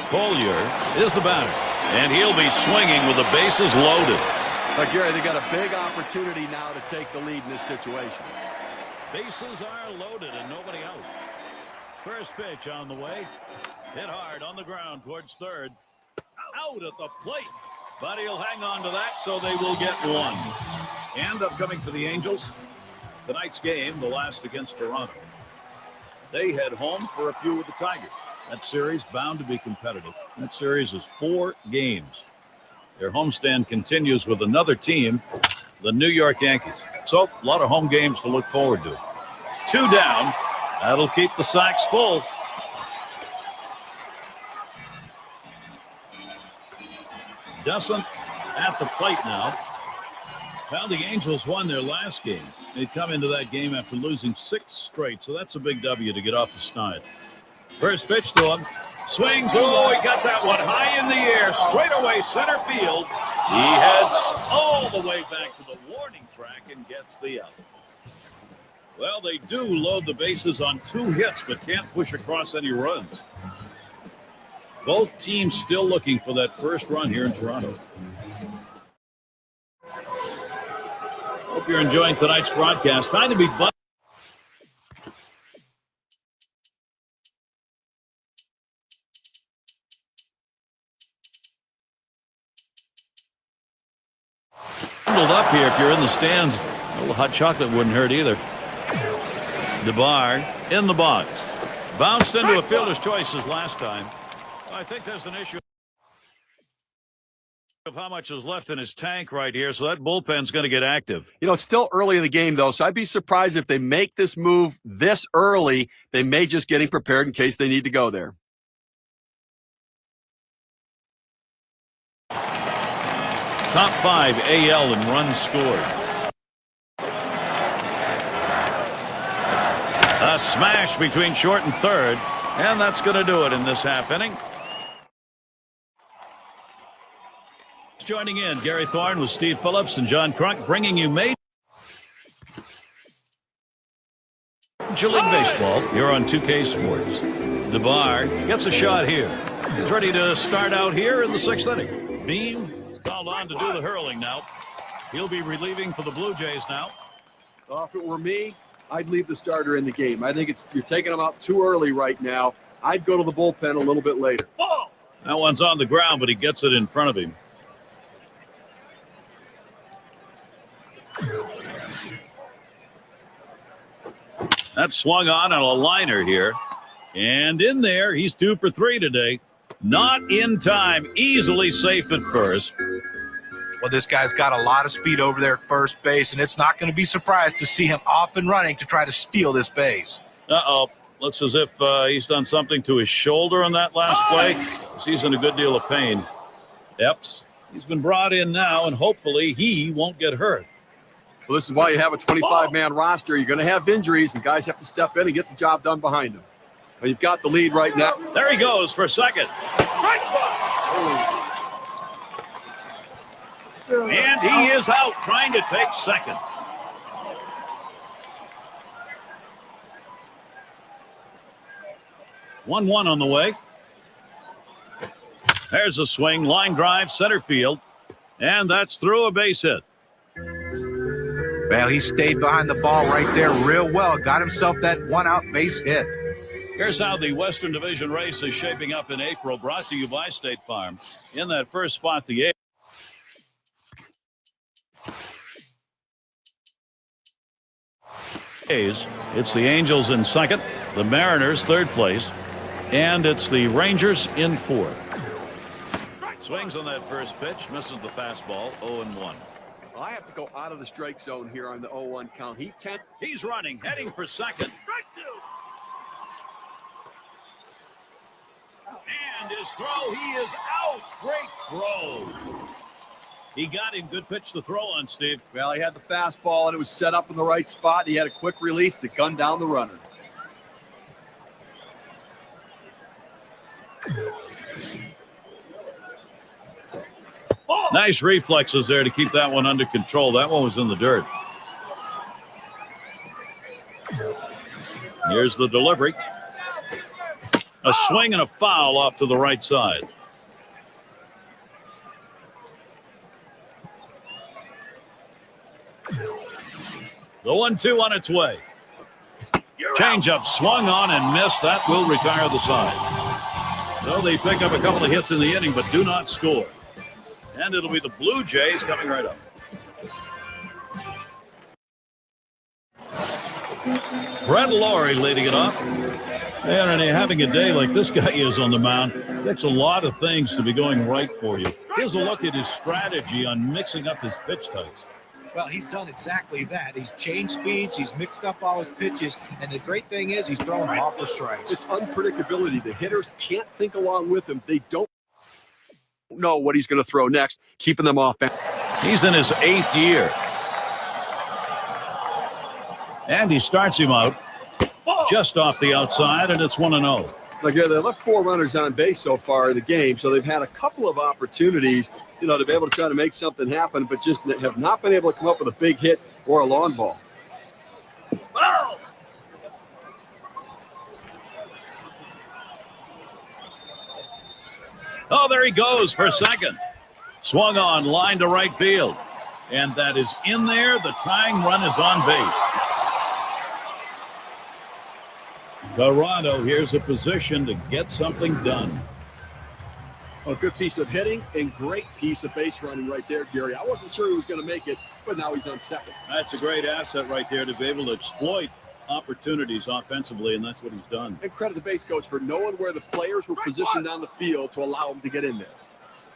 Collier is the batter, and he'll be swinging with the bases loaded. Gary, they got a big opportunity now to take the lead in this situation. Bases are loaded and nobody out. First pitch on the way. Hit hard on the ground towards third. Out at the plate. But he'll hang on to that, so they will get one. And upcoming for the Angels, tonight's game, the last against Toronto. They head home for a few with the Tigers. That series bound to be competitive. That series is 4 games. Their homestand continues with another team, the New York Yankees. So, a lot of home games to look forward to. 2 down. That'll keep the sacks full. Descent at the plate now. Well, the Angels won their last game. They'd come into that game after losing 6 straight, so that's a big W to get off the snide. First pitch to him. Swings. Oh, he got that one high in the air. Straight away center field. He heads all the way back to the warning track and gets the out. Well, they do load the bases on 2 hits, but can't push across any runs. Both teams still looking for that first run here in Toronto. Hope you're enjoying tonight's broadcast. Time to be bundled up here if you're in the stands. A little hot chocolate wouldn't hurt either. DeBar in the box. Bounced into a fielder's choices last time. I think there's an issue of how much is left in his tank right here, so that bullpen's going to get active. You know, it's still early in the game, though, so I'd be surprised if they make this move this early. They may just getting prepared in case they need to go there. Top 5 AL in runs scored. A smash between short and third, and that's going to do it in this half inning. Joining in, Gary Thorne with Steve Phillips and John Crunk, bringing you Major League Baseball here on 2K Sports. DeBar gets a shot here. He's ready to start out here in the 6th inning. Beam called on to do the hurling now. He'll be relieving for the Blue Jays now. If it were me, I'd leave the starter in the game. I think you're taking him out too early right now. I'd go to the bullpen a little bit later. That one's on the ground, but he gets it in front of him. That's swung on a liner here. And in there, he's 2 for 3 today. Not in time. Easily safe at first. Well, this guy's got a lot of speed over there at first base, and it's not going to be surprised to see him off and running to try to steal this base. Uh-oh. Looks as if he's done something to his shoulder on that last play. He's in a good deal of pain. Epps, he's been brought in now, and hopefully he won't get hurt. Well, this is why you have a 25-man roster. You're going to have injuries, and guys have to step in and get the job done behind them. Well, you've got the lead right now. There he goes for second. And he is out trying to take second. One on the way. There's a swing, line drive, center field, and that's through a base hit. Well, he stayed behind the ball right there real well. Got himself that 1-out base hit. Here's how the Western Division race is shaping up in April, brought to you by State Farm. In that first spot, the A's. It's the Angels in second, the Mariners third place, and it's the Rangers in fourth. Swings on that first pitch, misses the fastball, 0-1. I have to go out of the strike zone here on the 0-1 count. He's running, heading for second. And his throw, he is out. Great throw. He got him. Good pitch to throw on, Steve. Well, he had the fastball, and it was set up in the right spot. He had a quick release to gun down the runner. Nice reflexes there to keep that one under control. That one was in the dirt. Here's the delivery. A swing and a foul off to the right side. The 1-2 on its way. Changeup swung on and missed. That will retire the side. So they pick up a couple of hits in the inning, but do not score. And it'll be the Blue Jays coming right up. Brett Laurie leading it off. And having a day like this guy is on the mound, it takes a lot of things to be going right for you. Here's a look at his strategy on mixing up his pitch types. Well, he's done exactly that. He's changed speeds, he's mixed up all his pitches, and the great thing is he's throwing them off for strikes. It's unpredictability. The hitters can't think along with him. They don't know what he's going to throw next, keeping them off. He's in his 8th year. And he starts him out just off the outside, and it's 1-0. Like, yeah, they left 4 runners on base so far in the game, so they've had a couple of opportunities, to be able to try to make something happen, but just have not been able to come up with a big hit or a long ball. Oh, there he goes for second. Swung on, line to right field. And that is in there. The tying run is on base. Toronto, here's a position to get something done. A good piece of hitting and great piece of base running right there, Gary. I wasn't sure he was going to make it, but now he's on second. That's a great asset right there to be able to exploit opportunities offensively, and that's what he's done. And credit the base coach for knowing where the players were positioned on the field to allow him to get in there.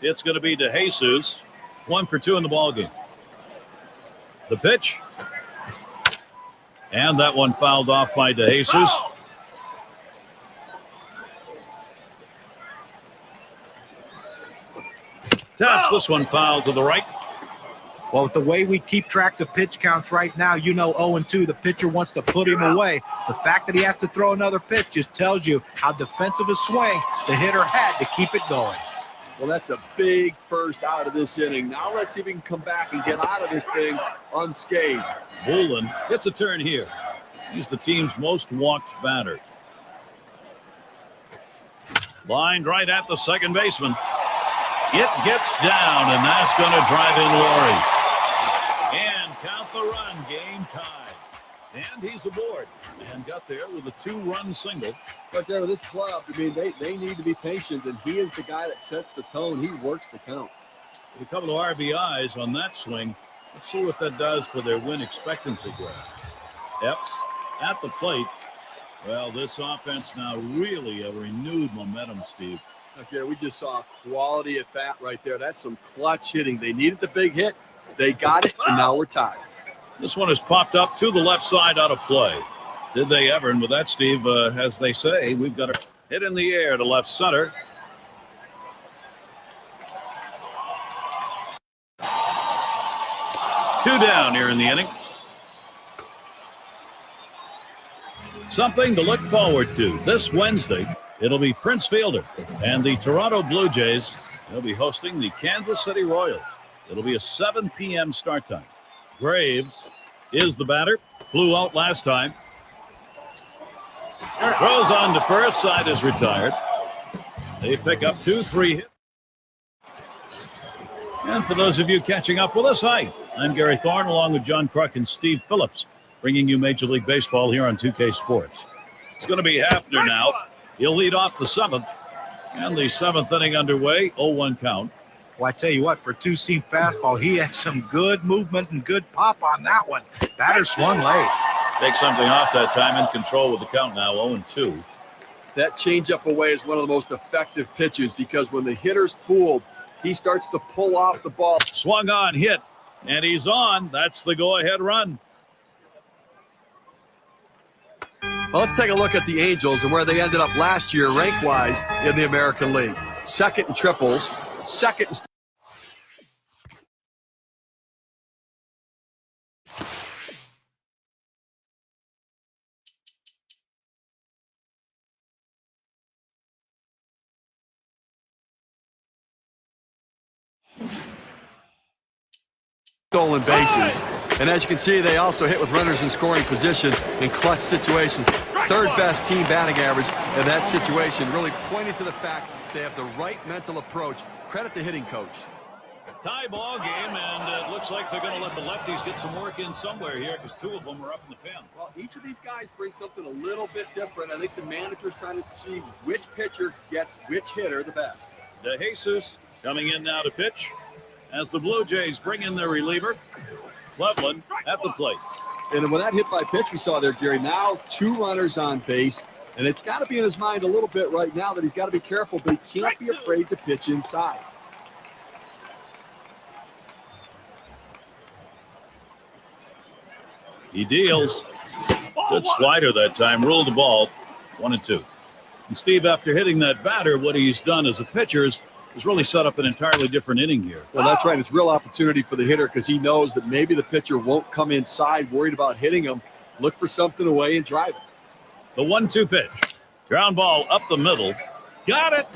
It's going to be De Jesus, 1 for 2 in the ballgame. The pitch. And that one fouled off by De Jesus. Taps this one foul to the right. Well, with the way we keep tracks of pitch counts right now, 0-2, the pitcher wants to put him away. The fact that he has to throw another pitch just tells you how defensive a swing the hitter had to keep it going. Well, that's a big first out of this inning. Now let's see if he can come back and get out of this thing unscathed. Bullen gets a turn here. He's the team's most walked batter. Lined right at the second baseman. It gets down, and that's going to drive in Laurie. And count the run, game tied. And he's aboard and got there with a 2-run single. But there with this club, I mean, they need to be patient, and he is the guy that sets the tone. He works the count. With a couple of RBIs on that swing. Let's see what that does for their win expectancy graph. Epps at the plate. Well, this offense now really a renewed momentum, Steve. Okay, we just saw a quality at bat right there. That's some clutch hitting. They needed the big hit. They got it, and now we're tied. This one has popped up to the left side out of play. Did they ever? And with that, Steve, as they say, we've got a hit in the air to left center. Two down here in the inning. Something to look forward to this Wednesday. It'll be Prince Fielder and the Toronto Blue Jays. They'll be hosting the Kansas City Royals. It'll be a 7 p.m. start time. Graves is the batter. Flew out last time. Throws on to first. Side is retired. They pick up 2-3 hits. And for those of you catching up with us, hi. I'm Gary Thorne along with John Kruk and Steve Phillips, bringing you Major League Baseball here on 2K Sports. It's going to be Hafner now. He'll lead off the 7th. And the 7th inning underway, 0-1 count. Well, I tell you what, for two-seam fastball, he had some good movement and good pop on that one. Batter swung late. Take something off that time, in control with the count now, 0-2. That changeup away is one of the most effective pitches because when the hitter's fooled, he starts to pull off the ball. Swung on, hit, and he's on. That's the go-ahead run. Well, let's take a look at the Angels and where they ended up last year rank-wise in the American League. Second in triples, second in stolen bases. And as you can see, they also hit with runners in scoring position in clutch situations. third best team batting average in that situation, really pointing to the fact they have the right mental approach. Credit the hitting coach. Tie ball game, and it looks like they're going to let the lefties get some work in somewhere here because two of them are up in the pen. Well, each of these guys brings something a little bit different. I think the manager's trying to see which pitcher gets which hitter the best. De Jesus coming in now to pitch as the Blue Jays bring in their reliever, Cleveland, at the plate. And when that hit by pitch we saw there, Gary, now 2 runners on base. And it's got to be in his mind a little bit right now that he's got to be careful, but he can't be afraid to pitch inside. He deals. Good slider that time. Ruled the ball. 1-2. And Steve, after hitting that batter, what he's done as a pitcher is really set up an entirely different inning here. Well, that's right. It's real opportunity for the hitter because he knows that maybe the pitcher won't come inside, worried about hitting him. Look for something away and drive it. The 1-2 pitch. Ground ball up the middle. Got it.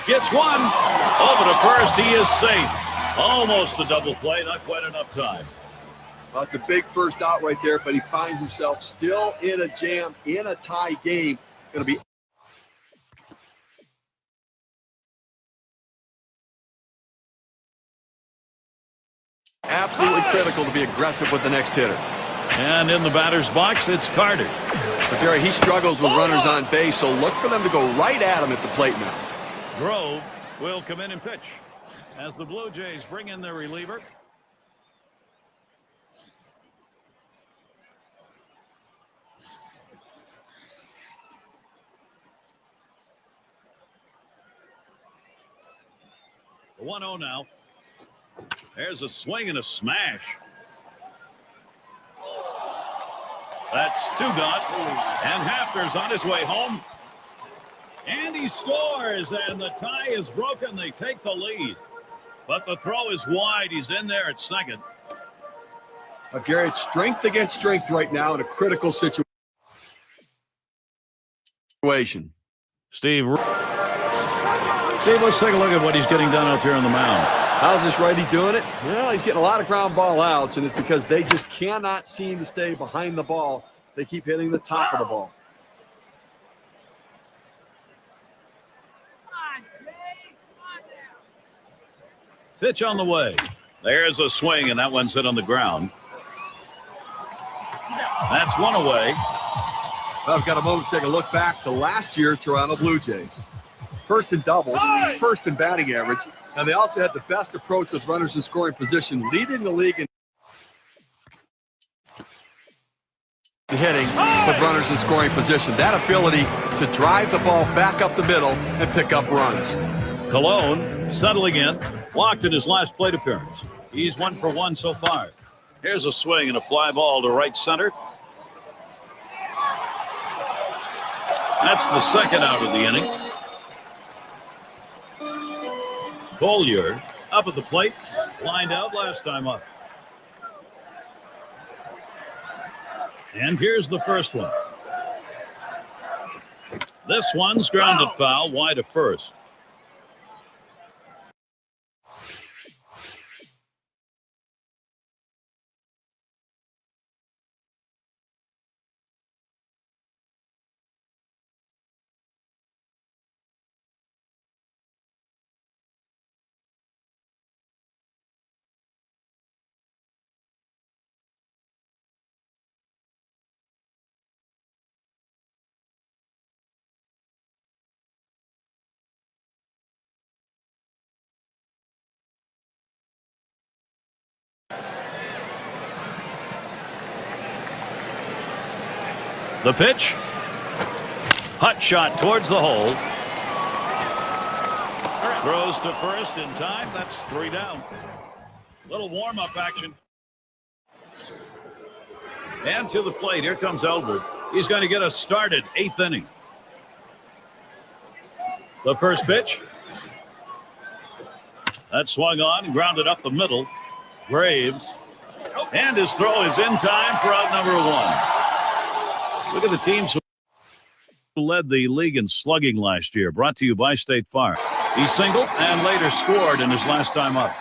Gets one. Over to first. He is safe. Almost a double play. Not quite enough time. Well, it's a big first out right there, but he finds himself still in a jam, in a tie game. Going to be absolutely critical to be aggressive with the next hitter. And in the batter's box, it's Carter. But Barry, he struggles with runners on base, so look for them to go right at him at the plate now. Grove will come in and pitch as the Blue Jays bring in their reliever. The 1-0 now. There's a swing and a smash. That's 2 gone. And Hafner's on his way home. And he scores, and the tie is broken. They take the lead. But the throw is wide. He's in there at second. Gary, it's strength against strength right now in a critical situation. Steve, let's take a look at what he's getting done out there on the mound. How's this righty doing it? Well, he's getting a lot of ground ball outs, and it's because they just cannot seem to stay behind the ball. They keep hitting the top of the ball. Pitch on the way. There's a swing, and that one's hit on the ground. That's one away. Well, I've got a moment to take a look back to last year's Toronto Blue Jays. First in doubles, first in batting average, and they also had the best approach with runners in scoring position, leading the league in hitting with runners in scoring position. That ability to drive the ball back up the middle and pick up runs. Cologne settling in, walked in his last plate appearance. He's 1 for 1 so far. Here's a swing and a fly ball to right center. That's the second out of the inning. Collier up at the plate, lined out last time up. And here's the first one. This one's grounded foul, wide of first. The pitch. Hot shot towards the hole. Throws to first in time. That's 3 down. Little warm-up action. And to the plate. Here comes Elbert. He's going to get us started. 8th inning. The first pitch. That swung on and grounded up the middle. Graves. And his throw is in time for out number 1. Look at the teams who led the league in slugging last year. Brought to you by State Farm. He singled and later scored in his last time up.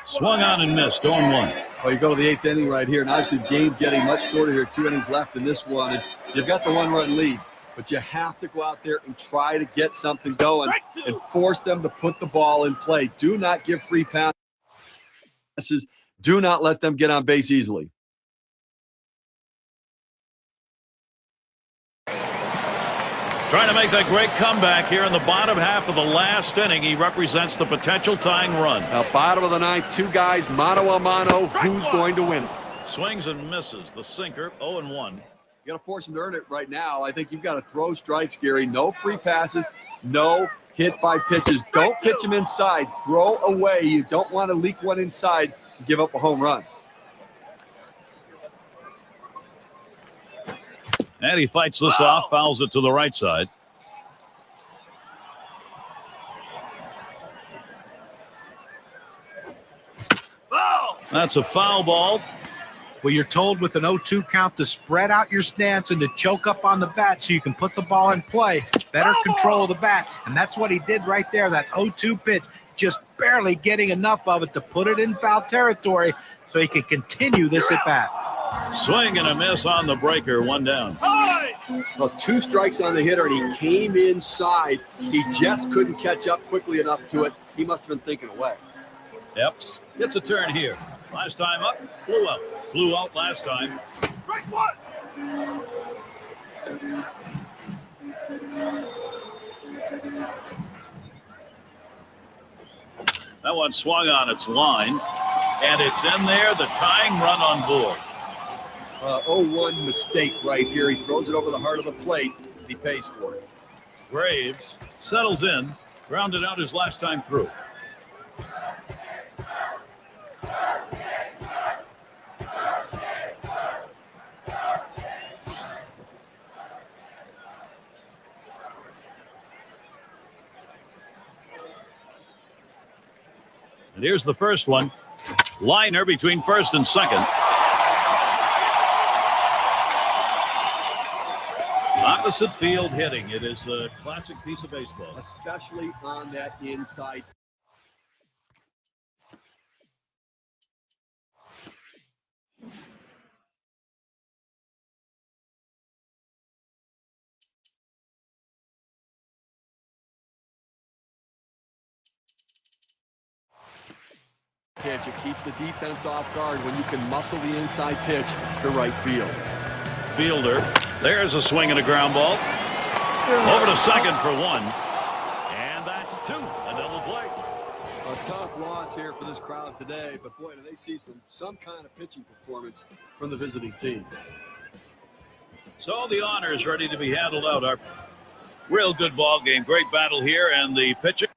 Swung on and missed. 0-1. Well, you go to the 8th inning right here, and obviously the game getting much shorter here. 2 innings left in this one, and you've got the 1-run lead. But you have to go out there and try to get something going and force them to put the ball in play. Do not give free passes. Do not let them get on base easily. Trying to make that great comeback here in the bottom half of the last inning. He represents the potential tying run. Now, bottom of the ninth, 2 guys, mano a mano. Who's going to win it? Swings and misses. The sinker, 0-1. You got to force him to earn it right now. I think you've got to throw strikes, Gary. No free passes, no hit by pitches. Don't pitch him inside. Throw away. You don't want to leak one inside and give up a home run. And he fights this off, fouls it to the right side. That's a foul ball. Well, you're told with an 0-2 count to spread out your stance and to choke up on the bat so you can put the ball in play. Better control of the bat. And that's what he did right there, that 0-2 pitch, just barely getting enough of it to put it in foul territory so he can continue this at bat. Swing and a miss on the breaker, 1 down. Well, 2 strikes on the hitter, and he came inside. He just couldn't catch up quickly enough to it. He must have been thinking away. Yep, gets a turn here. Last time up, flew out. Flew out last time. Strike 1. That one swung on its line, and it's in there, the tying run on board. 0-1 mistake right here. He throws it over the heart of the plate. He pays for it. Graves settles in, grounded out his last time through. And here's the first one. Liner between first and second. Opposite field hitting. It is a classic piece of baseball. Especially on that inside. Pitch. It keeps the defense off guard when you can muscle the inside pitch to right field. Fielder. There's a swing and a ground ball. Over to second for 1. And that's 2. A double play. A tough loss here for this crowd today, but boy, do they see some kind of pitching performance from the visiting team. So the honors ready to be handled out. Our real good ball game. Great battle here, and the pitcher.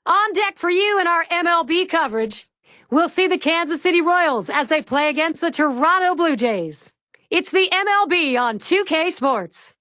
On deck for you in our MLB coverage, we'll see the Kansas City Royals as they play against the Toronto Blue Jays. It's the MLB on 2K Sports.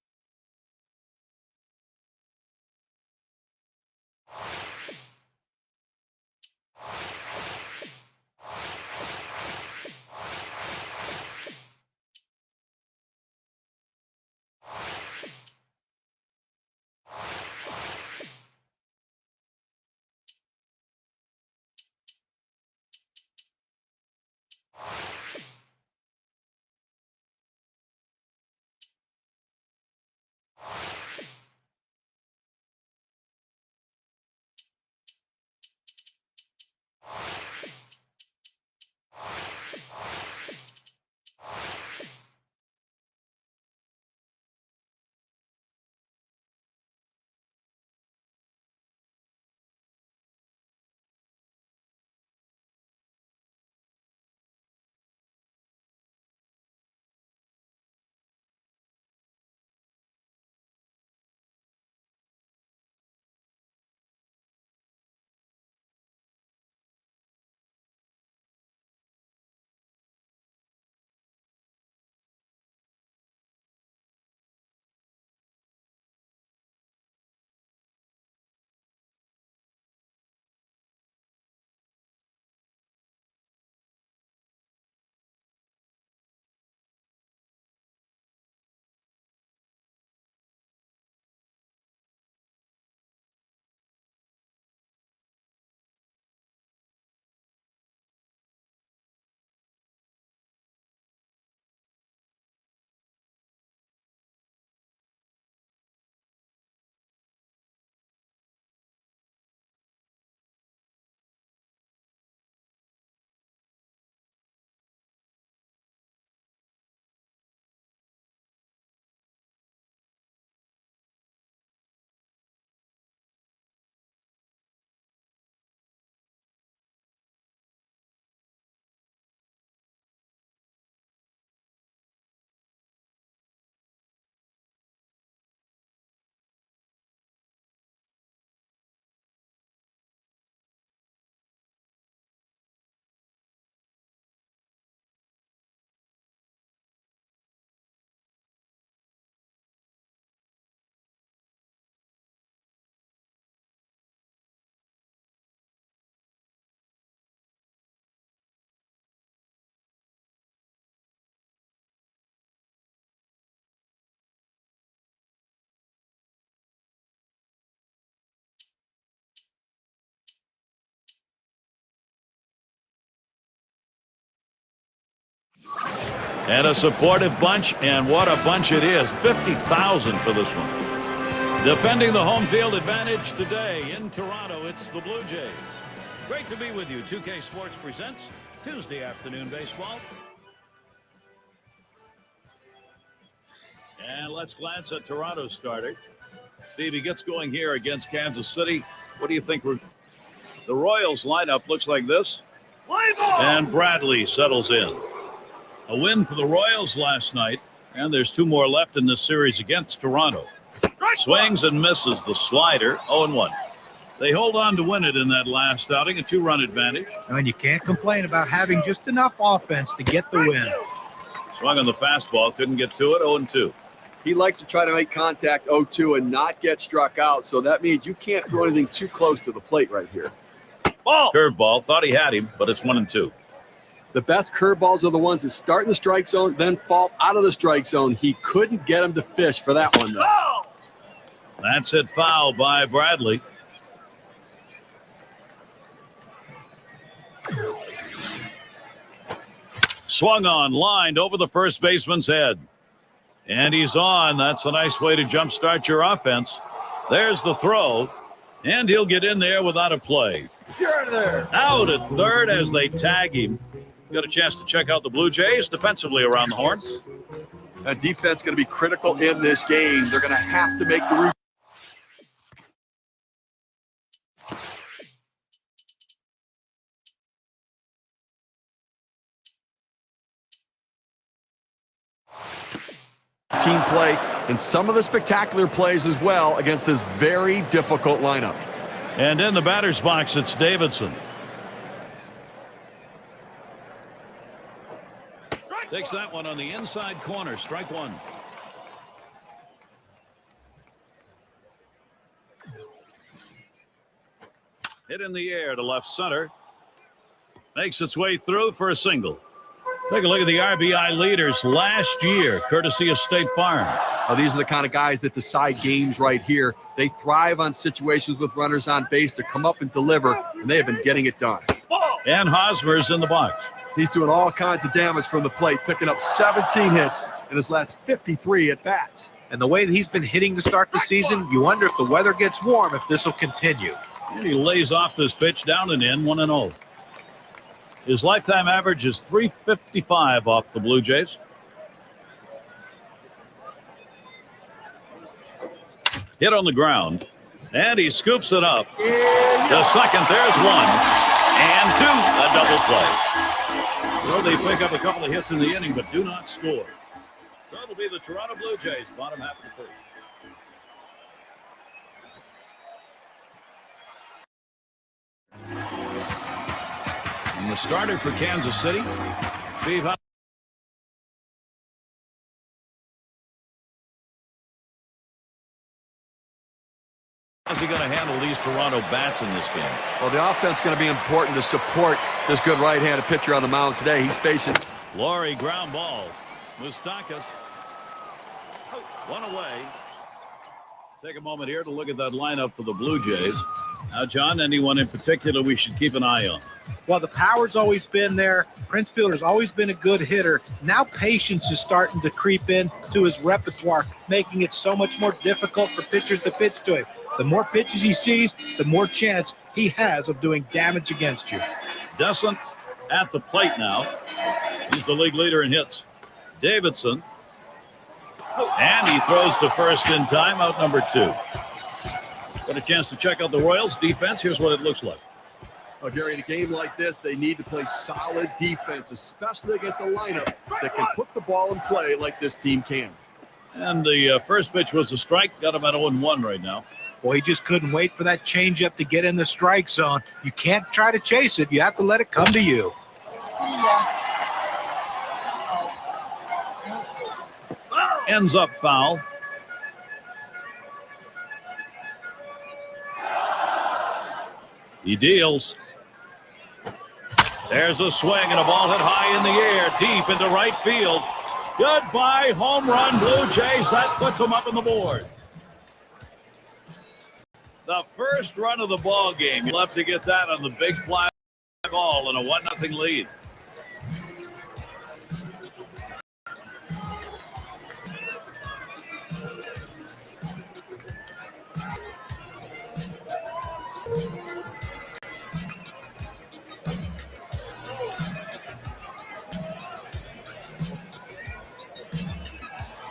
And a supportive bunch, and what a bunch it is. 50,000 for this one. Defending the home field advantage today in Toronto, it's the Blue Jays. Great to be with you. 2K Sports presents Tuesday afternoon baseball. And let's glance at Toronto's starter. Stevie gets going here against Kansas City. What do you think? The Royals lineup looks like this. And Bradley settles in. A win for the Royals last night, and there's two more left in this series against Toronto. Swings and misses the slider, 0-1. They hold on to win it in that last outing, a 2-run advantage. And you can't complain about having just enough offense to get the win. Swung on the fastball, couldn't get to it, 0-2. He likes to try to make contact 0-2 and not get struck out, so that means you can't throw anything too close to the plate right here. Ball. Curveball, thought he had him, but it's 1-2. The best curveballs are the ones that start in the strike zone, then fall out of the strike zone. He couldn't get him to fish for that one, though. That's hit foul by Bradley. Swung on, lined over the first baseman's head. And he's on. That's a nice way to jumpstart your offense. There's the throw. And he'll get in there without a play. You're out of there. Out at third as they tag him. Got a chance to check out the Blue Jays defensively around the horn. That defense going to be critical in this game. They're going to have to make the route. Team play and some of the spectacular plays as well against this very difficult lineup. And in the batter's box, it's Davidson. Takes that one on the inside corner. Strike one. Hit in the air to left center. Makes its way through for a single. Take a look at the RBI leaders last year, courtesy of State Farm. Now, these are the kind of guys that decide games right here. They thrive on situations with runners on base to come up and deliver, and they have been getting it done. And Hosmer's in the box. He's doing all kinds of damage from the plate, picking up 17 hits in his last 53 at-bats. And the way that he's been hitting to start the season, you wonder if the weather gets warm, if this will continue. And he lays off this pitch down and in, 1-0. His lifetime average is .355 off the Blue Jays. Hit on the ground, and he scoops it up. The second, there's one, and two, a double play. So they pick up a couple of hits in the inning, but do not score. So it'll be the Toronto Blue Jays, bottom half of the first. And the starter for Kansas City, Steve. How's he going to handle these Toronto bats in this game? Well, the offense is going to be important to support this good right-handed pitcher on the mound today. He's facing Laurie, ground ball. Moustakas. One away. Take a moment here to look at that lineup for the Blue Jays. Now, John, anyone in particular we should keep an eye on? Well, the power's always been there. Prince Fielder's always been a good hitter. Now patience is starting to creep into his repertoire, making it so much more difficult for pitchers to pitch to him. The more pitches he sees, the more chance he has of doing damage against you. Descent at the plate now. He's the league leader in hits. Davidson. And he throws to first in time, out number 2. Got a chance to check out the Royals defense. Here's what it looks like. Oh, Gary, in a game like this, they need to play solid defense, especially against a lineup that can put the ball in play like this team can. And the first pitch was a strike. Got him at 0-1 right now. Well, he just couldn't wait for that changeup to get in the strike zone. You can't try to chase it. You have to let it come to you. Ends up foul. He deals. There's a swing and a ball hit high in the air, deep into right field. Goodbye, home run, Blue Jays. That puts them up on the board. The first run of the ball game. You'll have to get that on the big fly ball and a 1-0 lead.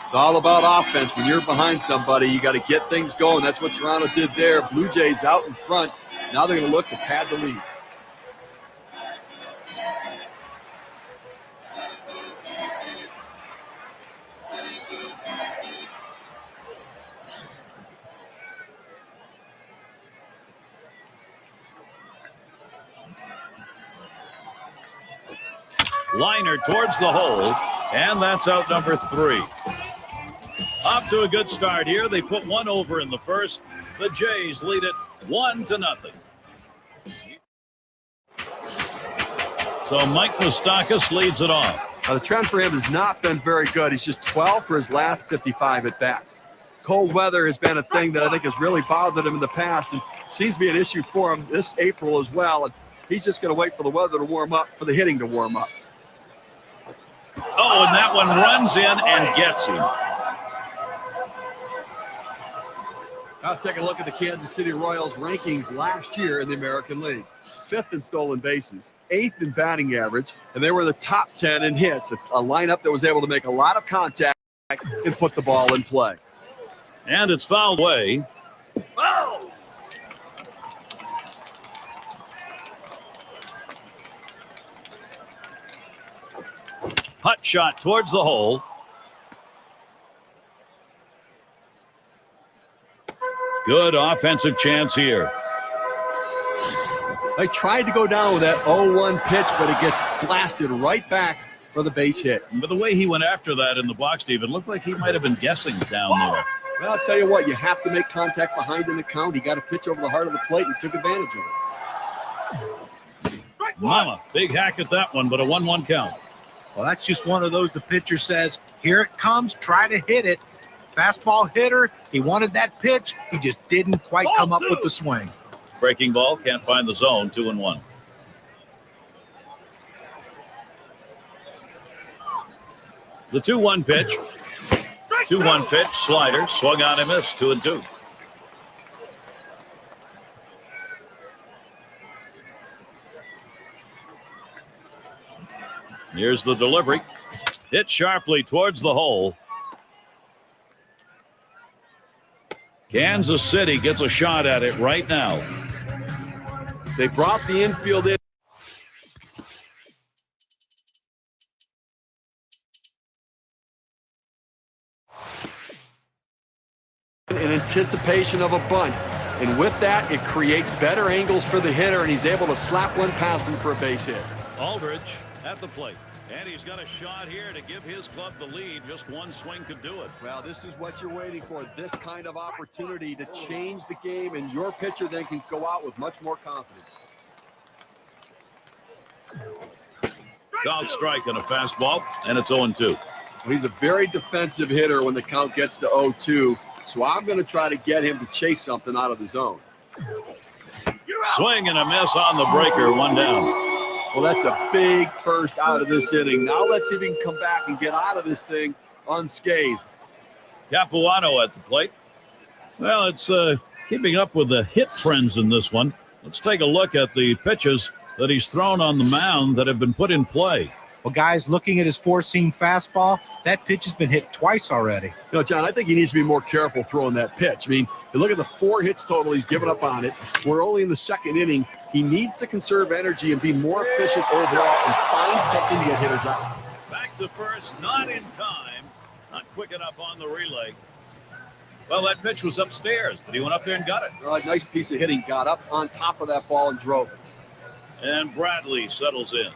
It's all about offense. When you're behind somebody, you got to get things going. That's what Toronto did there. Blue Jays out in front. Now they're going to look to pad the lead. Liner towards the hole, and that's out number 3. Off to a good start here. They put one over in the first. The Jays lead it 1-0. So Mike Moustakas leads it off. Now, the trend for him has not been very good. He's just 12 for his last 55 at-bats. Cold weather has been a thing that I think has really bothered him in the past and seems to be an issue for him this April as well. And he's just going to wait for the weather to warm up, for the hitting to warm up. Oh, and that one runs in and gets him. Now take a look at the Kansas City Royals rankings last year in the American League. 5th in stolen bases, 8th in batting average, and they were in the top 10 in hits, a lineup that was able to make a lot of contact and put the ball in play. And it's fouled away. Oh! Putt shot towards the hole. Good offensive chance here. They tried to go down with that 0-1 pitch, but it gets blasted right back for the base hit. But the way he went after that in the box, Steve, it looked like he might have been guessing down there. Well, I'll tell you what, you have to make contact behind in the count. He got a pitch over the heart of the plate and took advantage of it. Mama, big hack at that one, but a 1-1 count. Well, that's just one of those the pitcher says, here it comes, try to hit it. Fastball hitter, he wanted that pitch. He just didn't quite come up with the swing. Breaking ball, can't find the zone, 2-1. The 2-1 pitch. 2-1 pitch, slider, swung on and missed, 2-2. Here's the delivery. Hit sharply towards the hole. Kansas City gets a shot at it right now. They brought the infield in. In anticipation of a bunt. And with that, it creates better angles for the hitter, and he's able to slap one past him for a base hit. Aldridge at the plate. And he's got a shot here to give his club the lead. Just one swing could do it. Well, this is what you're waiting for, this kind of opportunity to change the game, and your pitcher then can go out with much more confidence. Called strike on a fastball, and it's 0-2. Well, he's a very defensive hitter when the count gets to 0-2, so I'm going to try to get him to chase something out of the zone. Swing and a miss on the breaker, one down. Well, that's a big first out of this inning. Now let's see if he can come back and get out of this thing unscathed. Capuano at the plate. Well, it's keeping up with the hit trends in this one. Let's take a look at the pitches that he's thrown on the mound that have been put in play. Well, guys, looking at his four-seam fastball, that pitch has been hit twice already. No, John, I think he needs to be more careful throwing that pitch. I mean, you look at the 4 hits total he's given up on it. We're only in the second inning. He needs to conserve energy and be more efficient overall and find something to get hitters out. Back to first, not in time. Not quick enough on the relay. Well, that pitch was upstairs, but he went up there and got it. A nice piece of hitting. Got up on top of that ball and drove it. And Bradley settles in.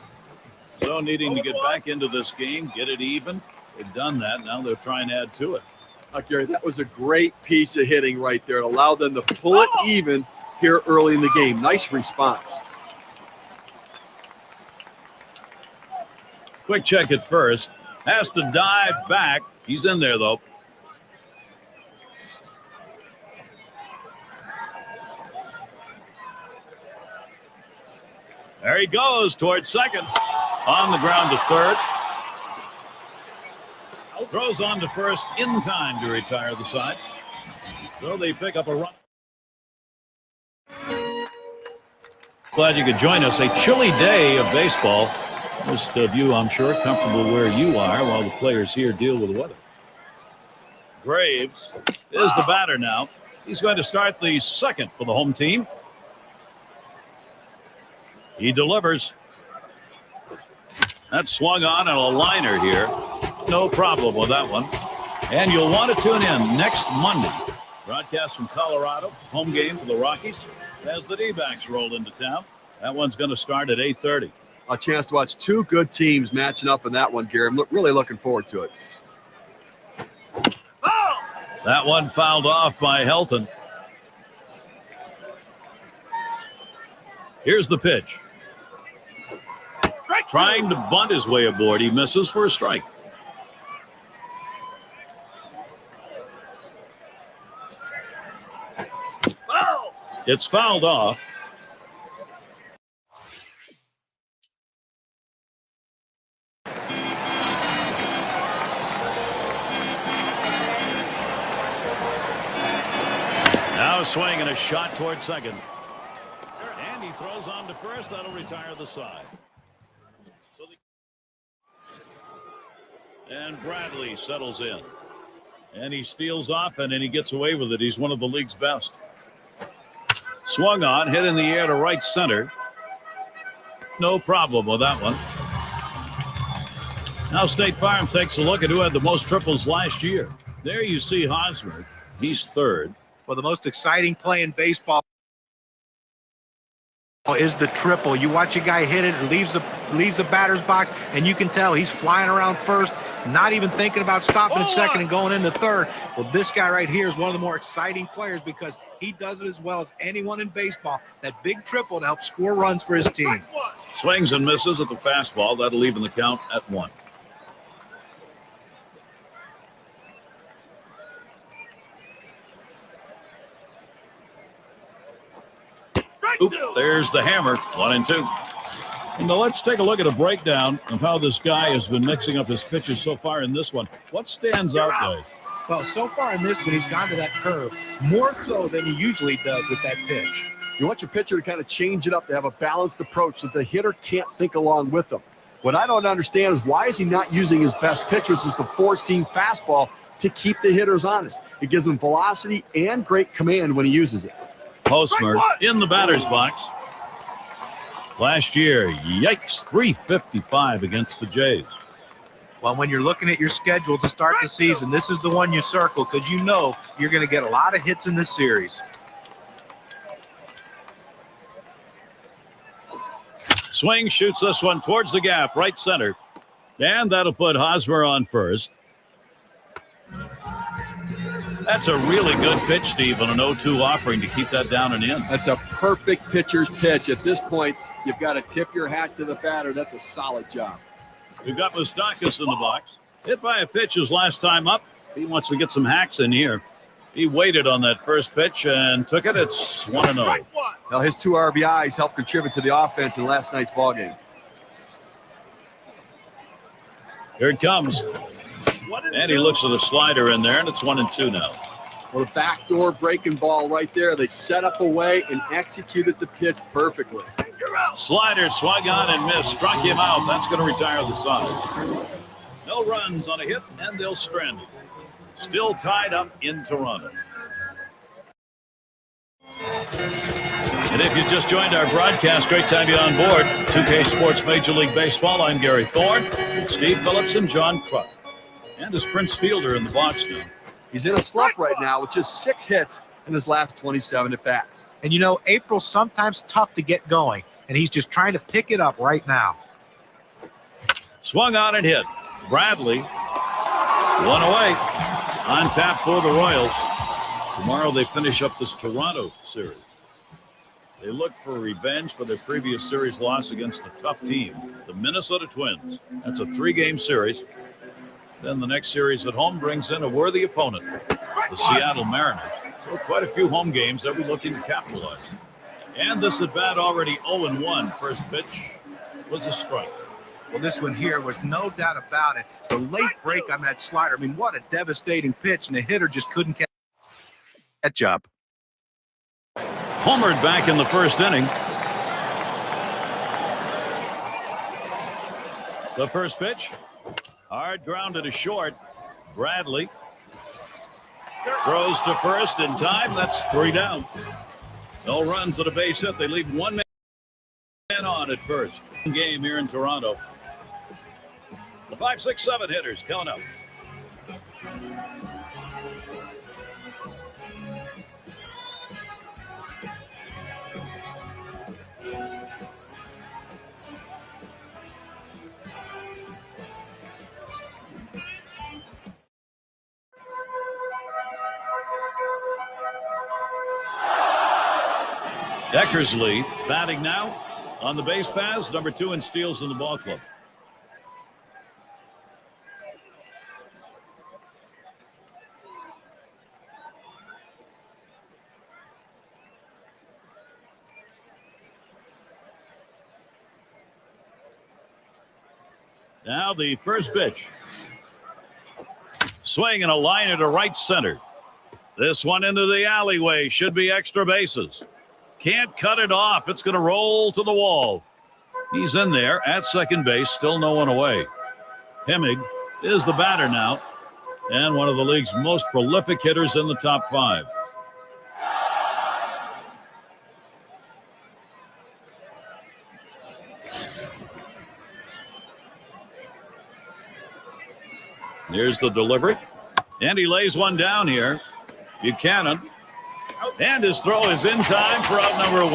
So needing to get back into this game, get it even. They've done that. Now they're trying to add to it. Gary, that was a great piece of hitting right there. It allowed them to pull it even here early in the game. Nice response. Quick check at first. Has to dive back. He's in there, though. There he goes towards second. On the ground to third. Throws on to first in time to retire the side. So they pick up a run. Glad you could join us. A chilly day of baseball. Most of you, I'm sure, comfortable where you are while the players here deal with the weather. Graves is the batter now. He's going to start the second for the home team. He delivers. That's swung on and a liner here. No problem with that one. And you'll want to tune in next Monday. Broadcast from Colorado. Home game for the Rockies as the D-backs roll into town. That one's going to start at 8:30. A chance to watch 2 good teams matching up in that one, Gary. I'm really looking forward to it. That one fouled off by Helton. Here's the pitch. Trying to bunt his way aboard. He misses for a strike. It's fouled off. Now a swing and a shot toward second. And he throws on to first. That'll retire the side. And Bradley settles in. And he steals off and then he gets away with it. He's one of the league's best. Swung on, hit in the air to right center. No problem with that one. Now State Farm takes a look at who had the most triples last year. There you see Hosmer. He's third. Well, the most exciting play in baseball is the triple. You watch a guy hit it, leaves the batter's box, and you can tell he's flying around first, not even thinking about stopping at second and going into third. Well, this guy right here is one of the more exciting players because he does it as well as anyone in baseball. That big triple to help score runs for his team. Swings and misses at the fastball. That'll even the count at 1. Oop, there's the hammer. 1-2. And now let's take a look at a breakdown of how this guy has been mixing up his pitches so far in this one. What stands out, guys? Well, so far in this one, he's gone to that curve more so than he usually does with that pitch. You want your pitcher to kind of change it up, to have a balanced approach so the hitter can't think along with them. What I don't understand is why is he not using his best pitch, which is the 4-seam fastball, to keep the hitters honest. It gives them velocity and great command when he uses it. Hosmer in the batter's box. Last year, yikes, 355 against the Jays. Well, when you're looking at your schedule to start the season, this is the one you circle because you know you're going to get a lot of hits in this series. Swing, shoots this one towards the gap, right center. And that'll put Hosmer on first. That's a really good pitch, Steve, on an 0-2 offering to keep that down and in. That's a perfect pitcher's pitch. At this point, you've got to tip your hat to the batter. That's a solid job. We've got Moustakas in the box. Hit by a pitch his last time up. He wants to get some hacks in here. He waited on that first pitch and took it. It's 1-0. Now, his 2 RBIs helped contribute to the offense in last night's ballgame. Here it comes. And he looks at a slider in there, and it's 1-2 now. Well, the backdoor breaking ball right there. They set up a way and executed the pitch perfectly. Slider swung on and missed. Struck him out. That's going to retire the side. No runs on a hit, and they'll strand him. Still tied up in Toronto. And if you just joined our broadcast, great to have you on board. 2K Sports Major League Baseball. I'm Gary Thorne with Steve Phillips and John Kruk. And his Prince Fielder in the box now. He's in a slump right now with just 6 hits in his last 27 at-bats. And, you know, April's sometimes tough to get going, and he's just trying to pick it up right now. Swung on and hit. Bradley, 1 away. On tap for the Royals. Tomorrow they finish up this Toronto series. They look for revenge for their previous series loss against a tough team, the Minnesota Twins. That's a 3-game series. Then the next series at home brings in a worthy opponent, the Seattle Mariners. So quite a few home games that we're looking to capitalize. And this at bat already 0-1. First pitch was a strike. Well, this one here was no doubt about it. The late break on that slider. I mean, what a devastating pitch, and the hitter just couldn't catch up. Homered back in the first inning. The first pitch. Hard grounded to short. Bradley throws to first in time. That's 3 down. No runs at a base hit. They leave 1 man on at first. Game here in Toronto. The 5, 6, 7 hitters coming up. Eckersley batting now on the base paths, number 2 in steals in the ball club. Now the first pitch. Swing and a liner to right center. This one into the alleyway. Should be extra bases. Can't cut it off. It's going to roll to the wall. He's in there at second base. Still no one away. Hemmig is the batter now. And one of the league's most prolific hitters in the top 5. Here's the delivery. And he lays one down here. Buchanan. And his throw is in time for out number 1.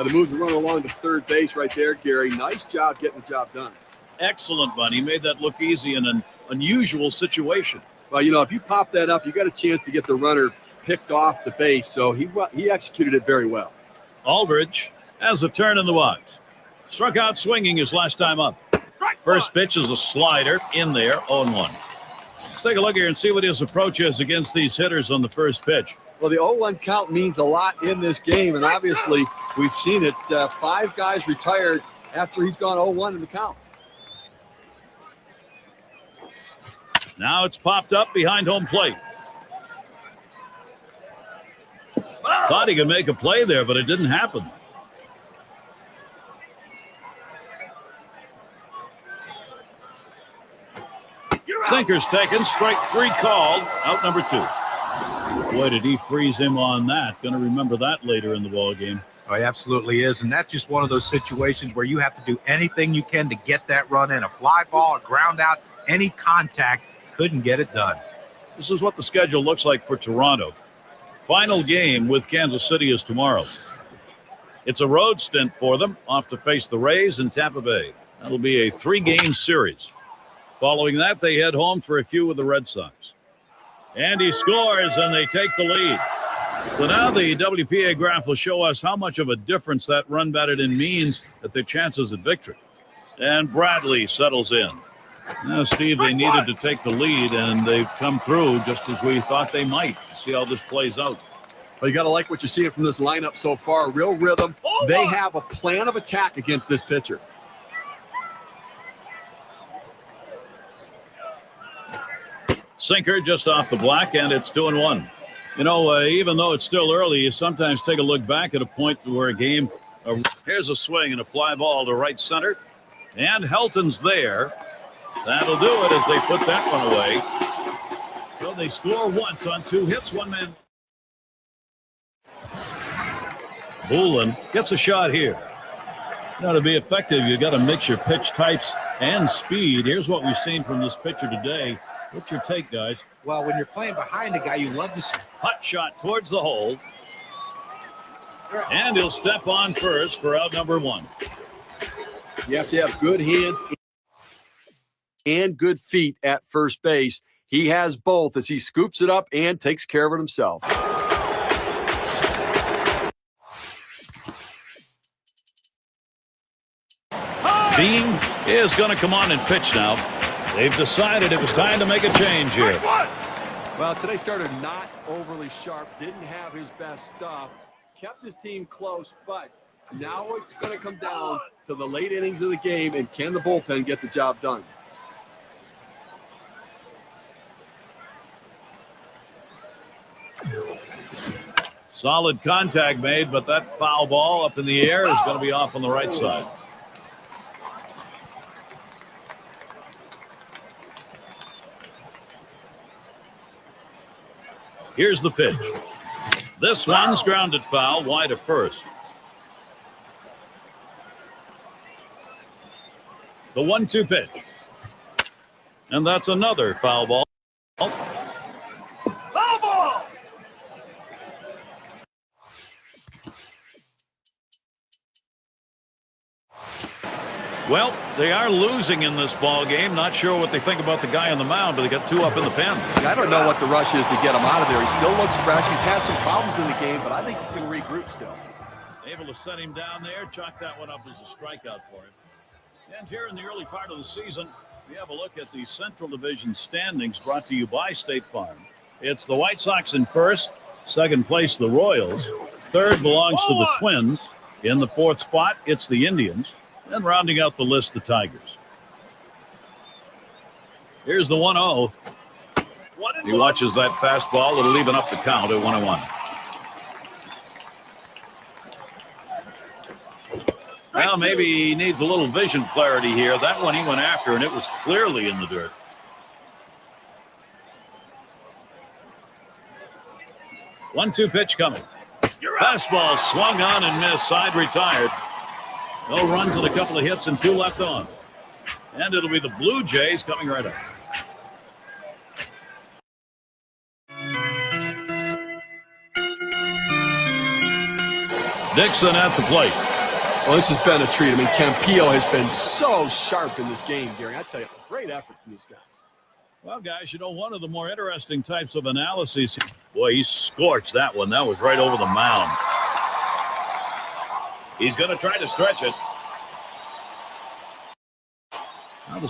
Now, the moves the runner along to third base right there, Gary. Nice job getting the job done. Excellent, Bunny. He made that look easy in an unusual situation. Well, if you pop that up, you got a chance to get the runner picked off the base, so he executed it very well. Aldridge has a turn in the box. Struck out swinging his last time up. First pitch is a slider in there, 0-1. Let's take a look here and see what his approach is against these hitters on the first pitch. Well, the 0-1 count means a lot in this game, and obviously we've seen it. 5 guys retired after he's gone 0-1 in the count. Now it's popped up behind home plate. Thought he could make a play there, but it didn't happen. Sinker's taken, strike 3 called, out number 2. Boy, did he freeze him on that. Going to remember that later in the ball game. Oh, he absolutely is, and that's just one of those situations where you have to do anything you can to get that run in. A fly ball, a ground out, any contact, couldn't get it done. This is what the schedule looks like for Toronto. Final game with Kansas City is tomorrow. It's a road stint for them, off to face the Rays in Tampa Bay. That'll be a 3-game series. Following that, they head home for a few with the Red Sox. And he scores, and they take the lead. So now the WPA graph will show us how much of a difference that run batted in means at their chances at victory. And Bradley settles in. Now, Steve, they needed to take the lead, and they've come through just as we thought they might. See how this plays out. Well, you got to like what you're seeing from this lineup so far. Real rhythm. They have a plan of attack against this pitcher. Sinker just off the black, and it's 2-1. Even though it's still early, you sometimes take a look back at a point where a game. Here's a swing and a fly ball to right center. And Helton's there. That'll do it as they put that one away. So they score once on 2 hits, 1 man. Bullen gets a shot here. Now, to be effective, you got to mix your pitch types and speed. Here's what we've seen from this pitcher today. What's your take, guys? Well, when you're playing behind a guy, you love to see. Hot shot towards the hole. And he'll step on first for out number 1. You have to have good hands and good feet at first base. He has both as he scoops it up and takes care of it himself. Bean is going to come on and pitch now. They've decided it was time to make a change here. Well, today started not overly sharp, didn't have his best stuff, kept his team close, but now it's going to come down to the late innings of the game, and can the bullpen get the job done? Solid contact made, but that foul ball up in the air is going to be off on the right side. Here's the pitch. This one's grounded foul, wide of first. The 1-2 pitch. And that's another foul ball. Foul ball! Well, they are losing in this ball game. Not sure what they think about the guy on the mound, but they got 2 up in the pen. I don't know what the rush is to get him out of there. He still looks fresh. He's had some problems in the game, but I think he can regroup still. Able to set him down there, chalk that one up as a strikeout for him. And here in the early part of the season, we have a look at the Central Division standings brought to you by State Farm. It's the White Sox in first, second place the Royals, third belongs to the Twins. In the 4th spot, it's the Indians. And rounding out the list, the Tigers. Here's the 1-0. He watches that fastball. It'll even up the count at 1-1. Well, maybe he needs a little vision clarity here. That one he went after, and it was clearly in the dirt. One-two pitch coming. Fastball swung on and missed. Side retired. No runs and a couple of hits and 2 left on. And it'll be the Blue Jays coming right up. Dixon at the plate. Well, this has been a treat. I mean, Campillo has been so sharp in this game, Gary. I tell you, great effort from this guy. Well, guys, one of the more interesting types of analyses. Boy, he scorched that one. That was right over the mound. He's going to try to stretch it. Now the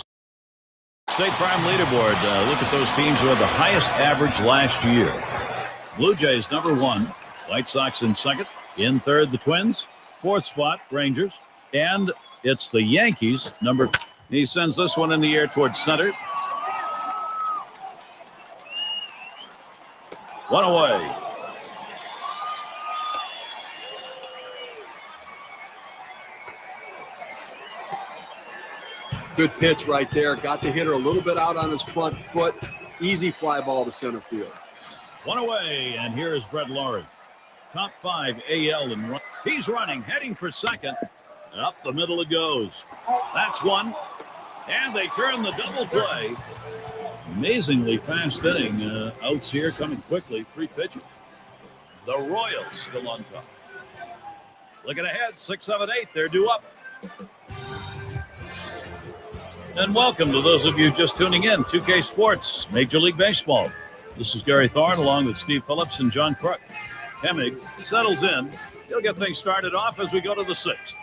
State Farm leaderboard. Look at those teams who had the highest average last year. Blue Jays number 1. White Sox in second. In third, the Twins. Fourth spot, Rangers. And it's the Yankees, number. He sends this one in the air towards center. One away. Good pitch right there. Got the hitter a little bit out on his front foot. Easy fly ball to center field. One away, and here is Brett Laurie. Top 5 AL in run. He's running, heading for second. Up the middle it goes. That's one. And they turn the double play. Amazingly fast inning. Outs here coming quickly. 3 pitches. The Royals still on top. Looking ahead, 6, 7, 8. They're due up. And welcome to those of you just tuning in. 2K Sports, Major League Baseball. This is Gary Thorne along with Steve Phillips and John Crook. Hemmig settles in. He'll get things started off as we go to the 6th.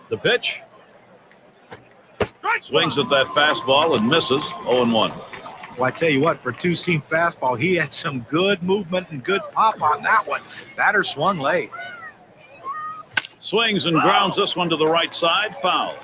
The pitch. Swings at that fastball and misses. 0-1. Well, I tell you what, for two-seam fastball, he had some good movement and good pop on that one. Batter swung late. Swings and grounds this one to the right side. Foul.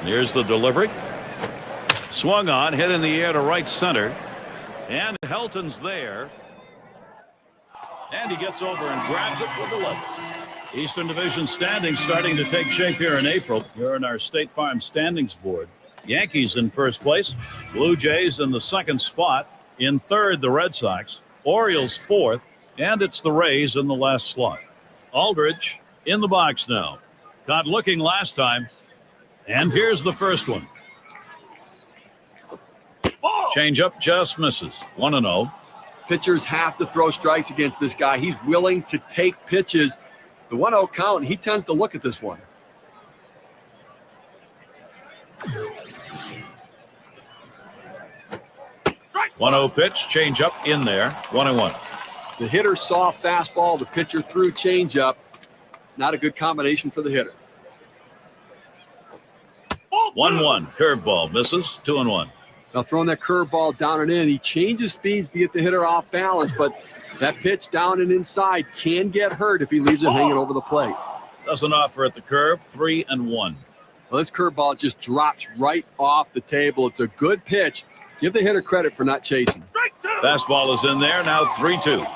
Here's the delivery. Swung on, hit in the air to right center. And Helton's there. And he gets over and grabs it with the left. Eastern Division standings starting to take shape here in April. Here in our State Farm standings board. Yankees in first place. Blue Jays in the second spot. In third, the Red Sox. Orioles fourth. And it's the Rays in the last slot. Aldridge in the box now. Caught looking last time. And here's the first one. Changeup just misses. 1-0. Pitchers have to throw strikes against this guy. He's willing to take pitches. The 1-0 count, he tends to look at this one. Right. 1-0 pitch, changeup in there. 1-1. The hitter saw fastball. The pitcher threw changeup. Not a good combination for the hitter. 1-1. Curveball misses. 2-1. Now throwing that curveball down and in, he changes speeds to get the hitter off balance, but that pitch down and inside can get hurt if he leaves it hanging over the plate. Doesn't offer at the curve. 3-1. Well, this curveball just drops right off the table. It's a good pitch. Give the hitter credit for not chasing. Fastball is in there. Now 3-2.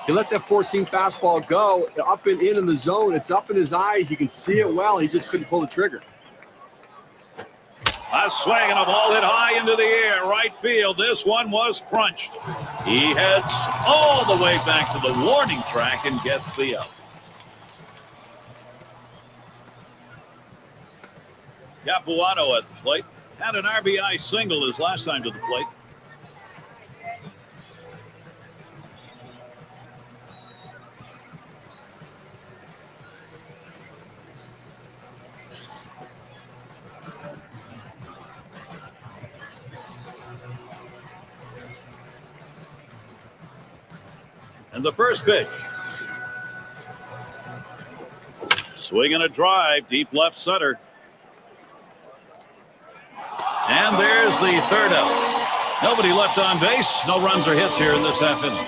He let that four-seam fastball go up and in the zone. It's up in his eyes. You can see it well. He just couldn't pull the trigger. A swing and a ball hit high into the air. Right field. This one was crunched. He heads all the way back to the warning track and gets the out. Capuano at the plate. Had an RBI single his last time to the plate. And the first pitch. Swing and a drive, deep left center. And there's the third out. Nobody left on base. No runs or hits here in this half inning.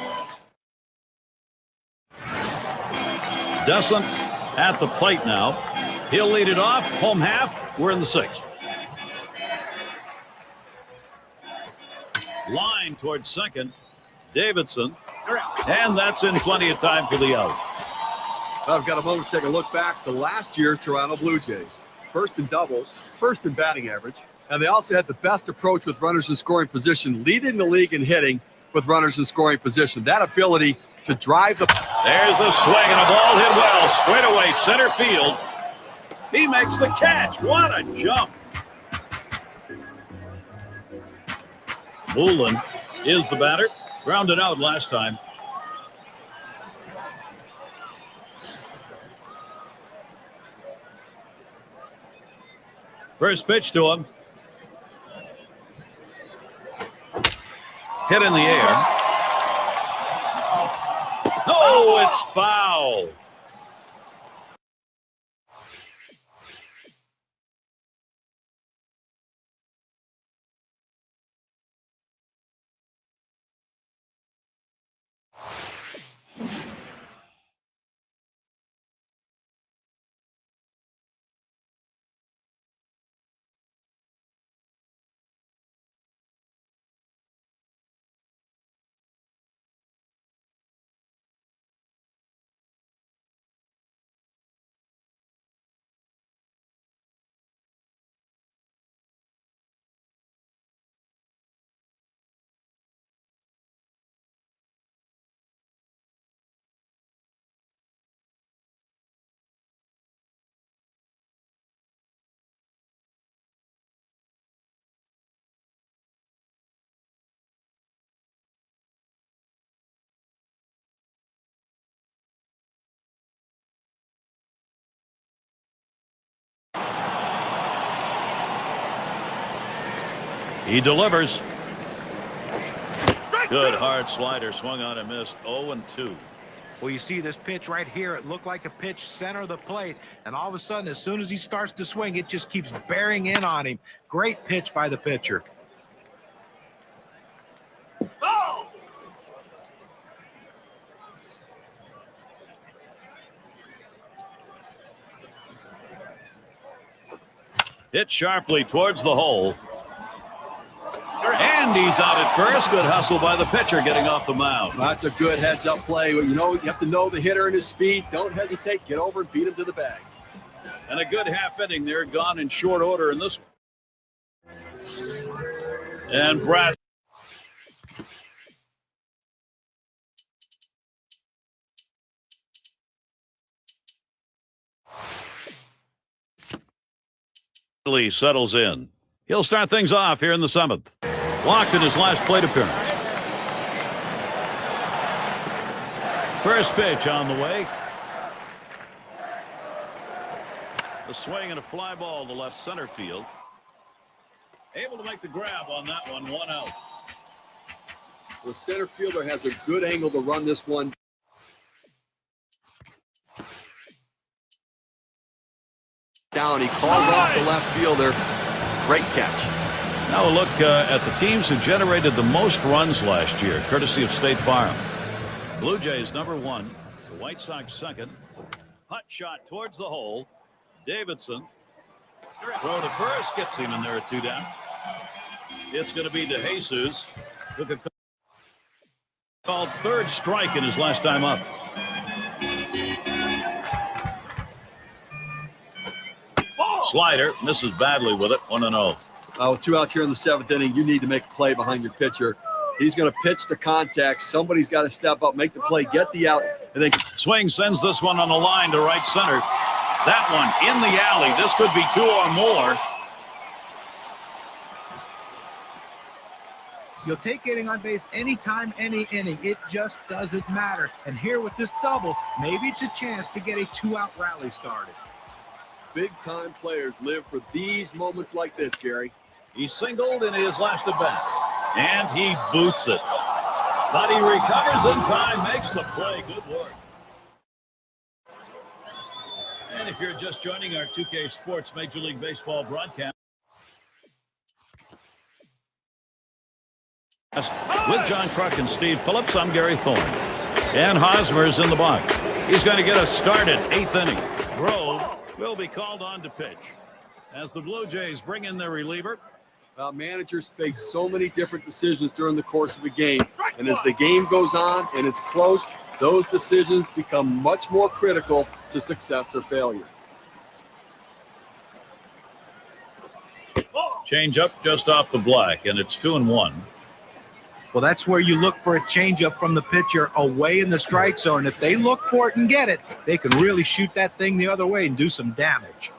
Descent at the plate now. He'll lead it off. Home half. We're in the sixth. Line towards second. Davidson. And that's in plenty of time for the out. I've got a moment to take a look back to last year's Toronto Blue Jays. First in doubles, first in batting average, and they also had the best approach with runners in scoring position, leading the league in hitting with runners in scoring position. That ability to drive the... There's a swing and a ball hit well. Straight away, center field. He makes the catch. What a jump. Moulin is the batter. Grounded out last time. First pitch to him. Hit in the air. Oh, it's foul. He delivers. Good hard slider, swung on and missed. 0-2. Well, you see this pitch right here. It looked like a pitch center of the plate. And all of a sudden, as soon as he starts to swing, it just keeps bearing in on him. Great pitch by the pitcher. Oh! Hit sharply towards the hole. And he's out at first. Good hustle by the pitcher getting off the mound. That's a good heads-up play. You know, you have to know the hitter and his speed. Don't hesitate. Get over and beat him to the bag. And a good half inning there, gone in short order in this one. And Brad. Settles in. He'll start things off here in the 7th. Walked in his last plate appearance. First pitch on the way. A swing and a fly ball to left center field. Able to make the grab on that one. 1 out. The center fielder has a good angle to run this one. Down. He called off the left fielder. Great catch. Now a look at the teams who generated the most runs last year, courtesy of State Farm. Blue Jays #1, the White Sox 2nd. Hot shot towards the hole. Davidson. Throw to first, gets him in there at 2 down. It's going to be DeJesus. Took a called third strike in his last time up. Slider misses badly with it. 1-0. 2 outs here in the 7th inning. You need to make a play behind your pitcher. He's going to pitch to contact. Somebody's got to step up, make the play, get the out, and then swing sends this one on the line to right center. That one in the alley. This could be 2 or more. You'll take getting on base anytime, any inning. It just doesn't matter. And here with this double, maybe it's a chance to get a 2-out rally started. big-time players live for these moments like this, Gary. He singled in his last at-bat, and he boots it. But he recovers in time, makes the play. Good work. And if you're just joining our 2K Sports Major League Baseball broadcast, with John Kruk and Steve Phillips, I'm Gary Thorne. And Hosmer's in the box. He's going to get us started, 8th inning. Grove will be called on to pitch as the Blue Jays bring in their reliever. Managers face so many different decisions during the course of a game. And as the game goes on and it's close, those decisions become much more critical to success or failure. Change up just off the black, and it's 2-1. Well, that's where you look for a changeup from the pitcher away in the strike zone. If they look for it and get it, they can really shoot that thing the other way and do some damage.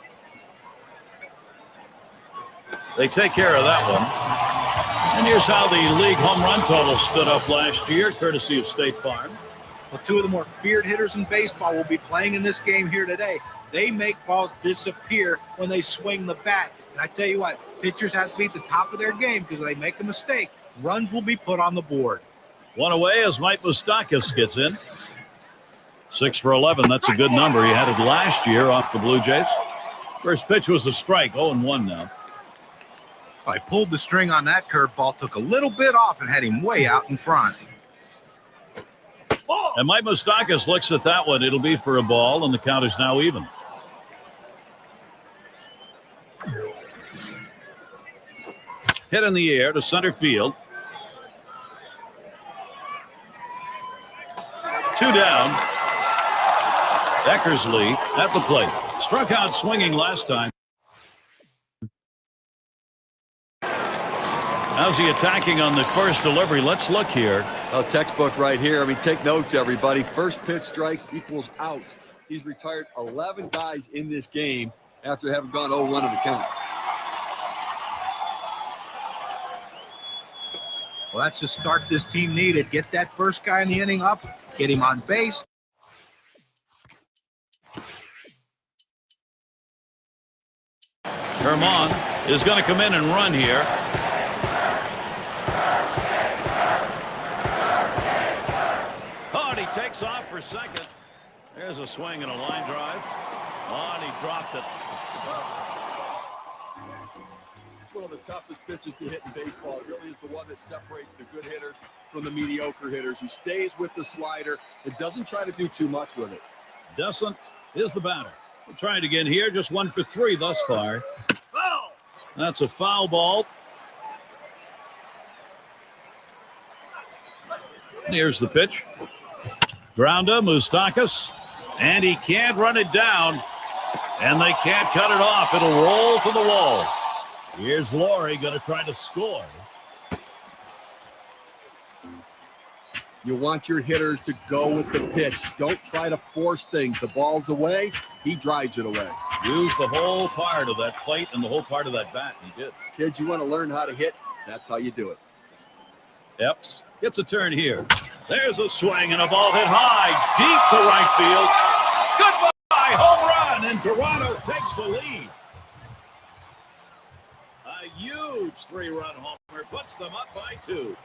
They take care of that one. And here's how the league home run total stood up last year, courtesy of State Farm. Well, two of the more feared hitters in baseball will be playing in this game here today. They make balls disappear when they swing the bat. And I tell you what, pitchers have to be at the top of their game because if they make a mistake, runs will be put on the board. One away as Mike Moustakas gets in. 6 for 11. That's a good number. He had it last year off the Blue Jays. First pitch was a strike. 0-1 now. I pulled the string on that curveball, took a little bit off, and had him way out in front. And Mike Moustakas looks at that one. It'll be for a ball, and the count is now even. Hit in the air to center field. 2 down. Eckersley at the plate. Struck out swinging last time. How's he attacking on the first delivery? Let's look here. A textbook right here. I mean, take notes, everybody. First pitch strikes equals out. He's retired 11 guys in this game after having gone 0-1 in the count. Well, that's the start this team needed. Get that first guy in the inning up, get him on base. Herman is going to come in and run here. Oh, and he takes off for second. There's a swing and a line drive. Oh, and he dropped it. One of the toughest pitches to hit in baseball. It really is the one that separates the good hitters from the mediocre hitters. He stays with the slider. It doesn't try to do too much with it. Doesn't is the batter. We'll try it again here. Just 1 for 3 thus far. That's a foul ball. Here's the pitch. Grounder, Moustakas. And he can't run it down. And they can't cut it off. It'll roll to the wall. Here's Laurie going to try to score. You want your hitters to go with the pitch. Don't try to force things. The ball's away. He drives it away. Use the whole part of that plate and the whole part of that bat. He did. Kids, you want to learn how to hit? That's how you do it. Epps gets a turn here. There's a swing and a ball hit high, deep to right field. Goodbye, home run, and Toronto takes the lead. A huge 3-run homer puts them up by 2.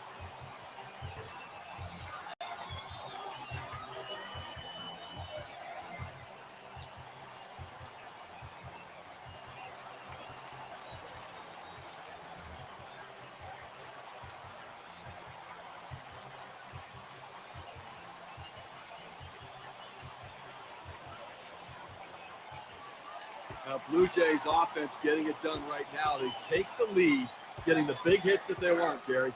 Now, Blue Jays offense getting it done right now. They take the lead, getting the big hits that they want, Gary.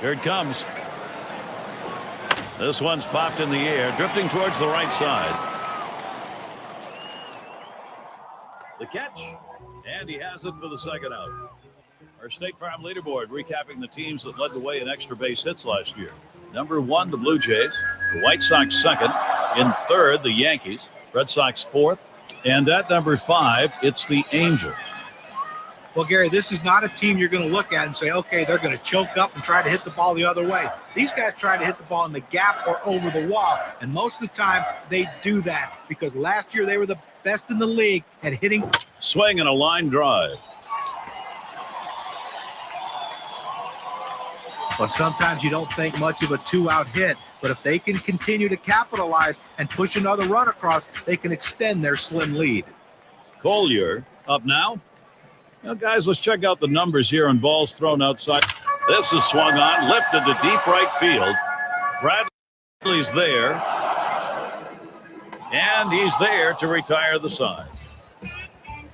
Here it comes. This one's popped in the air, drifting towards the right side. The catch, and he has it for the second out. Our State Farm leaderboard recapping the teams that led the way in extra base hits last year. Number 1, the Blue Jays. The White Sox second. In third, the Yankees. Red Sox fourth. And at number 5, it's the Angels. Well, Gary, this is not a team you're going to look at and say, okay, they're going to choke up and try to hit the ball the other way. These guys try to hit the ball in the gap or over the wall, and most of the time they do that because last year they were the best in the league at hitting. Swing and a line drive. Well, sometimes you don't think much of a 2-out hit, but if they can continue to capitalize and push another run across, they can extend their slim lead. Collier up now. Now, guys, let's check out the numbers here on balls thrown outside. This is swung on, lifted to deep right field. Bradley's there. And he's there to retire the side.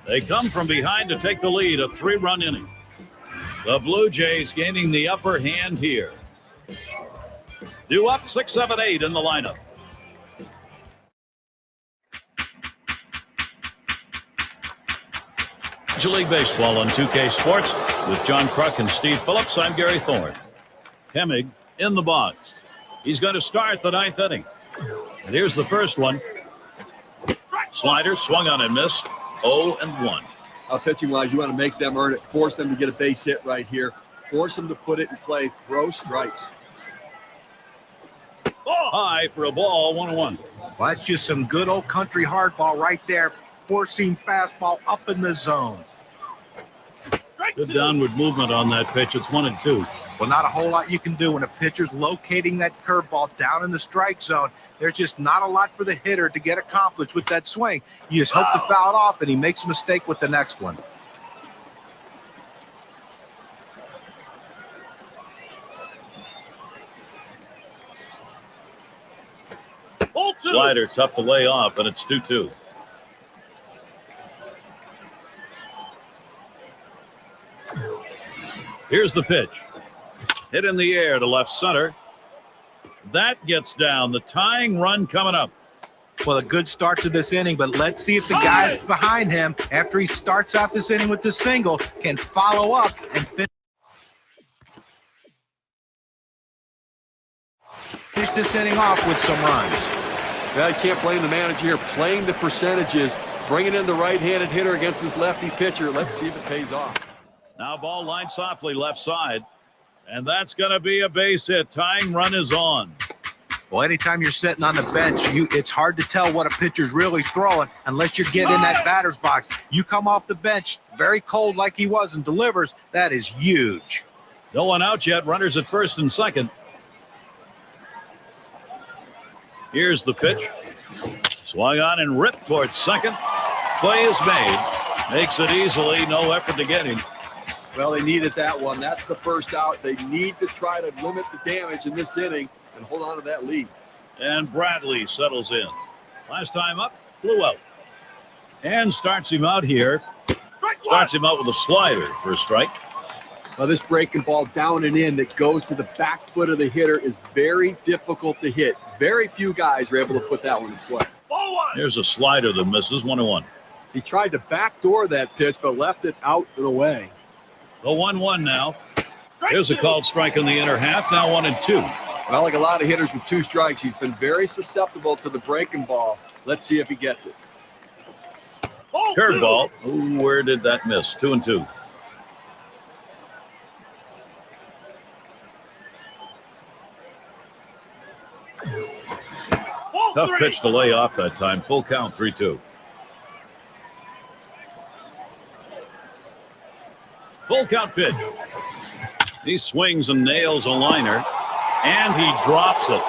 They come from behind to take the lead, a 3-run inning. The Blue Jays gaining the upper hand here. Due up 6, 7, 8 in the lineup. Major League Baseball on 2K Sports with John Kruk and Steve Phillips. I'm Gary Thorne. Hemmig in the box. He's going to start the 9th inning. And here's the first one. Slider swung on and missed. 0-1. Pitching-wise, you want to make them earn it. Force them to get a base hit right here. Force them to put it in play. Throw strikes. High for a ball, 1-1. Well, that's just some good old country hardball right there. Forcing fastball up in the zone. Good downward movement on that pitch. It's 1-2. Well, not a whole lot you can do when a pitcher's locating that curveball down in the strike zone. There's just not a lot for the hitter to get accomplished with that swing. You just hope to foul it off, and he makes a mistake with the next one. Slider tough to lay off, and it's 2-2. Here's the pitch. Hit in the air to left center. That gets down. The tying run coming up. Well, a good start to this inning, but let's see if the guys behind him, after he starts out this inning with the single, can follow up and finish this inning off with some runs. Yeah, I can't blame the manager here. Playing the percentages, bringing in the right-handed hitter against this lefty pitcher. Let's see if it pays off. Now ball lined softly left side. And that's going to be a base hit. Tying run is on. Well, anytime you're sitting on the bench, it's hard to tell what a pitcher's really throwing unless you get in that batter's box. You come off the bench very cold like he was and delivers. That is huge. No one out yet. Runners at first and second. Here's the pitch. Swung on and ripped towards second. Play is made. Makes it easily. No effort to get him. Well, they needed that one. That's the first out. They need to try to limit the damage in this inning and hold on to that lead. And Bradley settles in. Last time up, flew out. And starts him out here. Starts him out with a slider for a strike. Now, this breaking ball down and in that goes to the back foot of the hitter is very difficult to hit. Very few guys are able to put that one in play. Here's a slider that misses. 1-1. He tried to backdoor that pitch, but left it out and away. The 1-1 now. Here's a called strike in the inner half. Now 1-2. Well, like a lot of hitters with 2 strikes, he's been very susceptible to the breaking ball. Let's see if he gets it. Curveball. Ooh, where did that miss? 2-2. Tough pitch to lay off that time. Full count, 3-2. Full count pitch. He swings and nails a liner, and he drops it.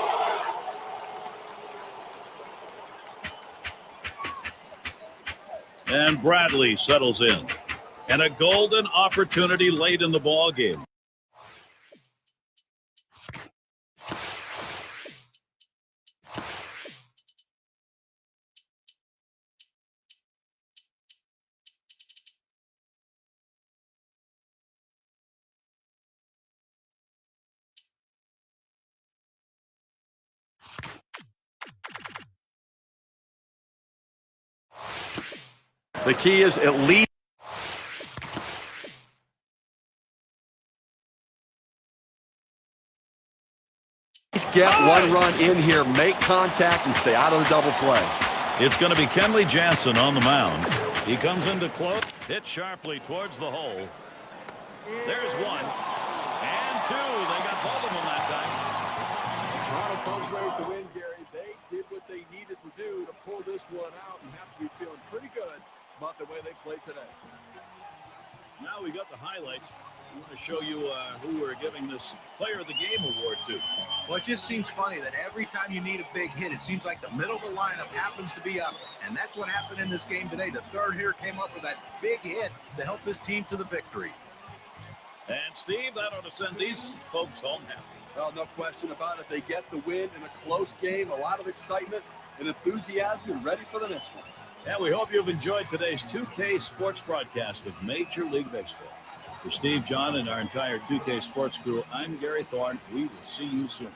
And Bradley settles in. And a golden opportunity late in the ball game. The key is at least get 1 run in here, make contact, and stay out of the double play. It's going to be Kenley Jansen on the mound. He comes into close, hit sharply towards the hole. There's 1 and 2. They got both of them that time. Toronto comes ready to win, Gary. They did what they needed to do to pull this one out and have to be feeling pretty good about the way they played today. Now we got the highlights. We want to show you who we're giving this Player of the Game award to. Well, it just seems funny that every time you need a big hit, it seems like the middle of the lineup happens to be up. And that's what happened in this game today. The third hitter came up with that big hit to help his team to the victory. And Steve, that ought to send these folks home happy. Well, no question about it. They get the win in a close game, a lot of excitement and enthusiasm, and ready for the next one. And we hope you've enjoyed today's 2K Sports broadcast of Major League Baseball. For Steve, John, and our entire 2K Sports crew, I'm Gary Thorne. We will see you soon.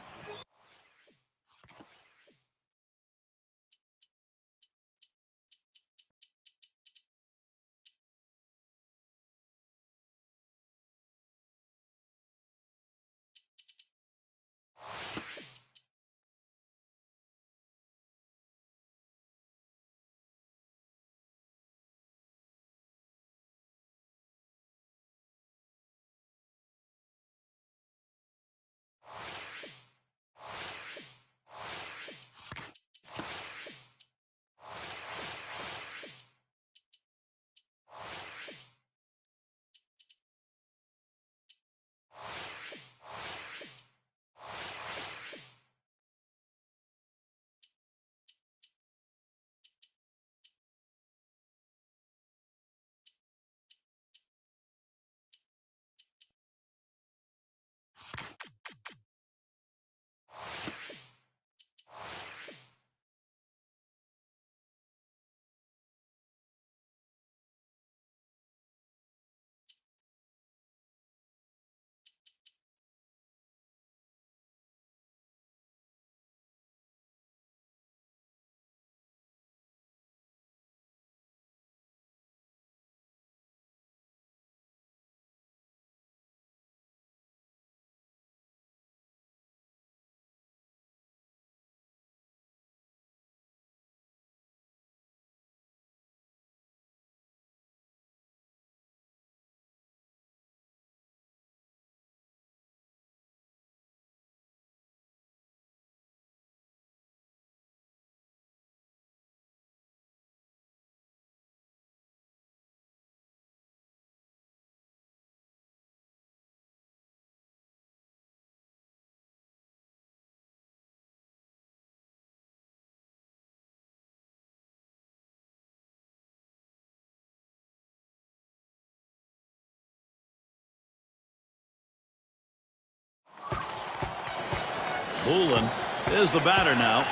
Poulin is the batter now.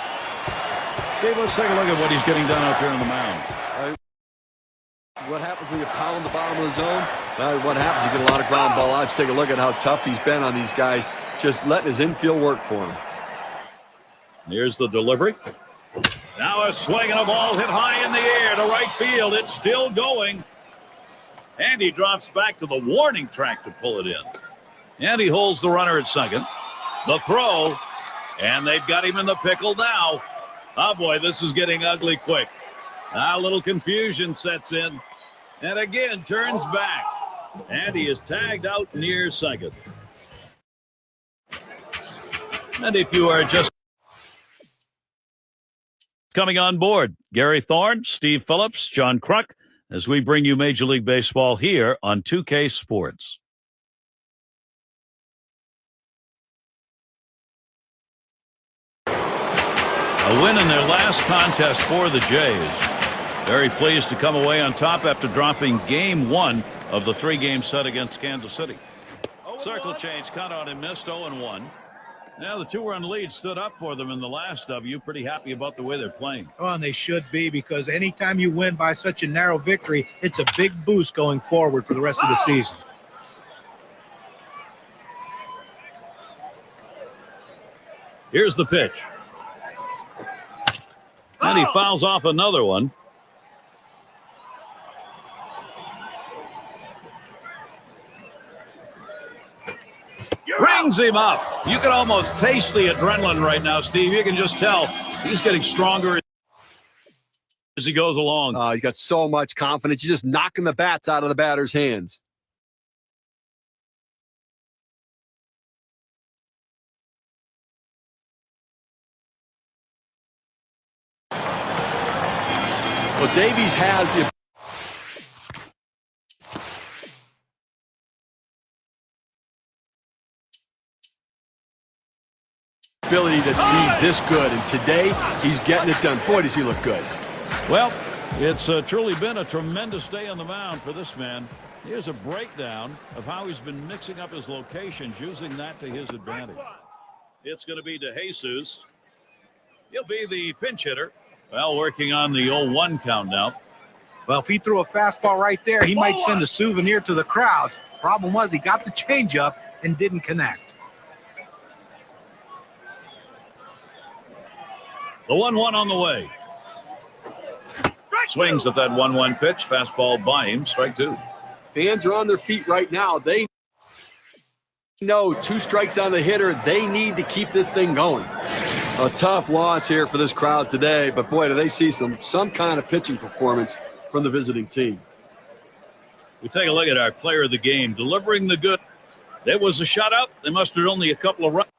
Steve, let's take a look at what he's getting done out there on the mound. What happens when you pound the bottom of the zone? What happens? You get a lot of ground ball outs. Take a look at how tough he's been on these guys, just letting his infield work for him. Here's the delivery. Now a swing and a ball hit high in the air to right field. It's still going. And he drops back to the warning track to pull it in. And he holds the runner at second. The throw. And they've got him in the pickle now. Oh, boy, this is getting ugly quick. A little confusion sets in. And again, turns back. And he is tagged out near second. And if you are just coming on board, Gary Thorne, Steve Phillips, John Kruk, as we bring you Major League Baseball here on 2K Sports. A win in their last contest for the Jays. Very pleased to come away on top after dropping game 1 of the 3-game set against Kansas City. Circle change, cut out and missed 0-1. Now the 2-run lead stood up for them in the last W. Pretty happy about the way they're playing. Oh, and they should be, because anytime you win by such a narrow victory, it's a big boost going forward for the rest of the season. Here's the pitch. And he fouls off another one. Rings him up. You can almost taste the adrenaline right now, Steve. You can just tell he's getting stronger as he goes along. You got so much confidence. You're just knocking the bats out of the batter's hands. Well, Davies has the ability to be this good, and today he's getting it done. Boy, does he look good. Well, it's truly been a tremendous day on the mound for this man. Here's a breakdown of how he's been mixing up his locations, using that to his advantage. It's going to be DeJesus. He'll be the pinch hitter. Well, working on the 0-1 count now. Well, if he threw a fastball right there, he might send a souvenir to the crowd. Problem was he got the changeup and didn't connect. The 1-1 on the way. Swings at that 1-1 pitch. Fastball by him. Strike 2. Fans are on their feet right now. They know 2 strikes on the hitter. They need to keep this thing going. A tough loss here for this crowd today, but boy, do they see some kind of pitching performance from the visiting team. We take a look at our player of the game, delivering the good. There was a shutout. They mustered only a couple of runs.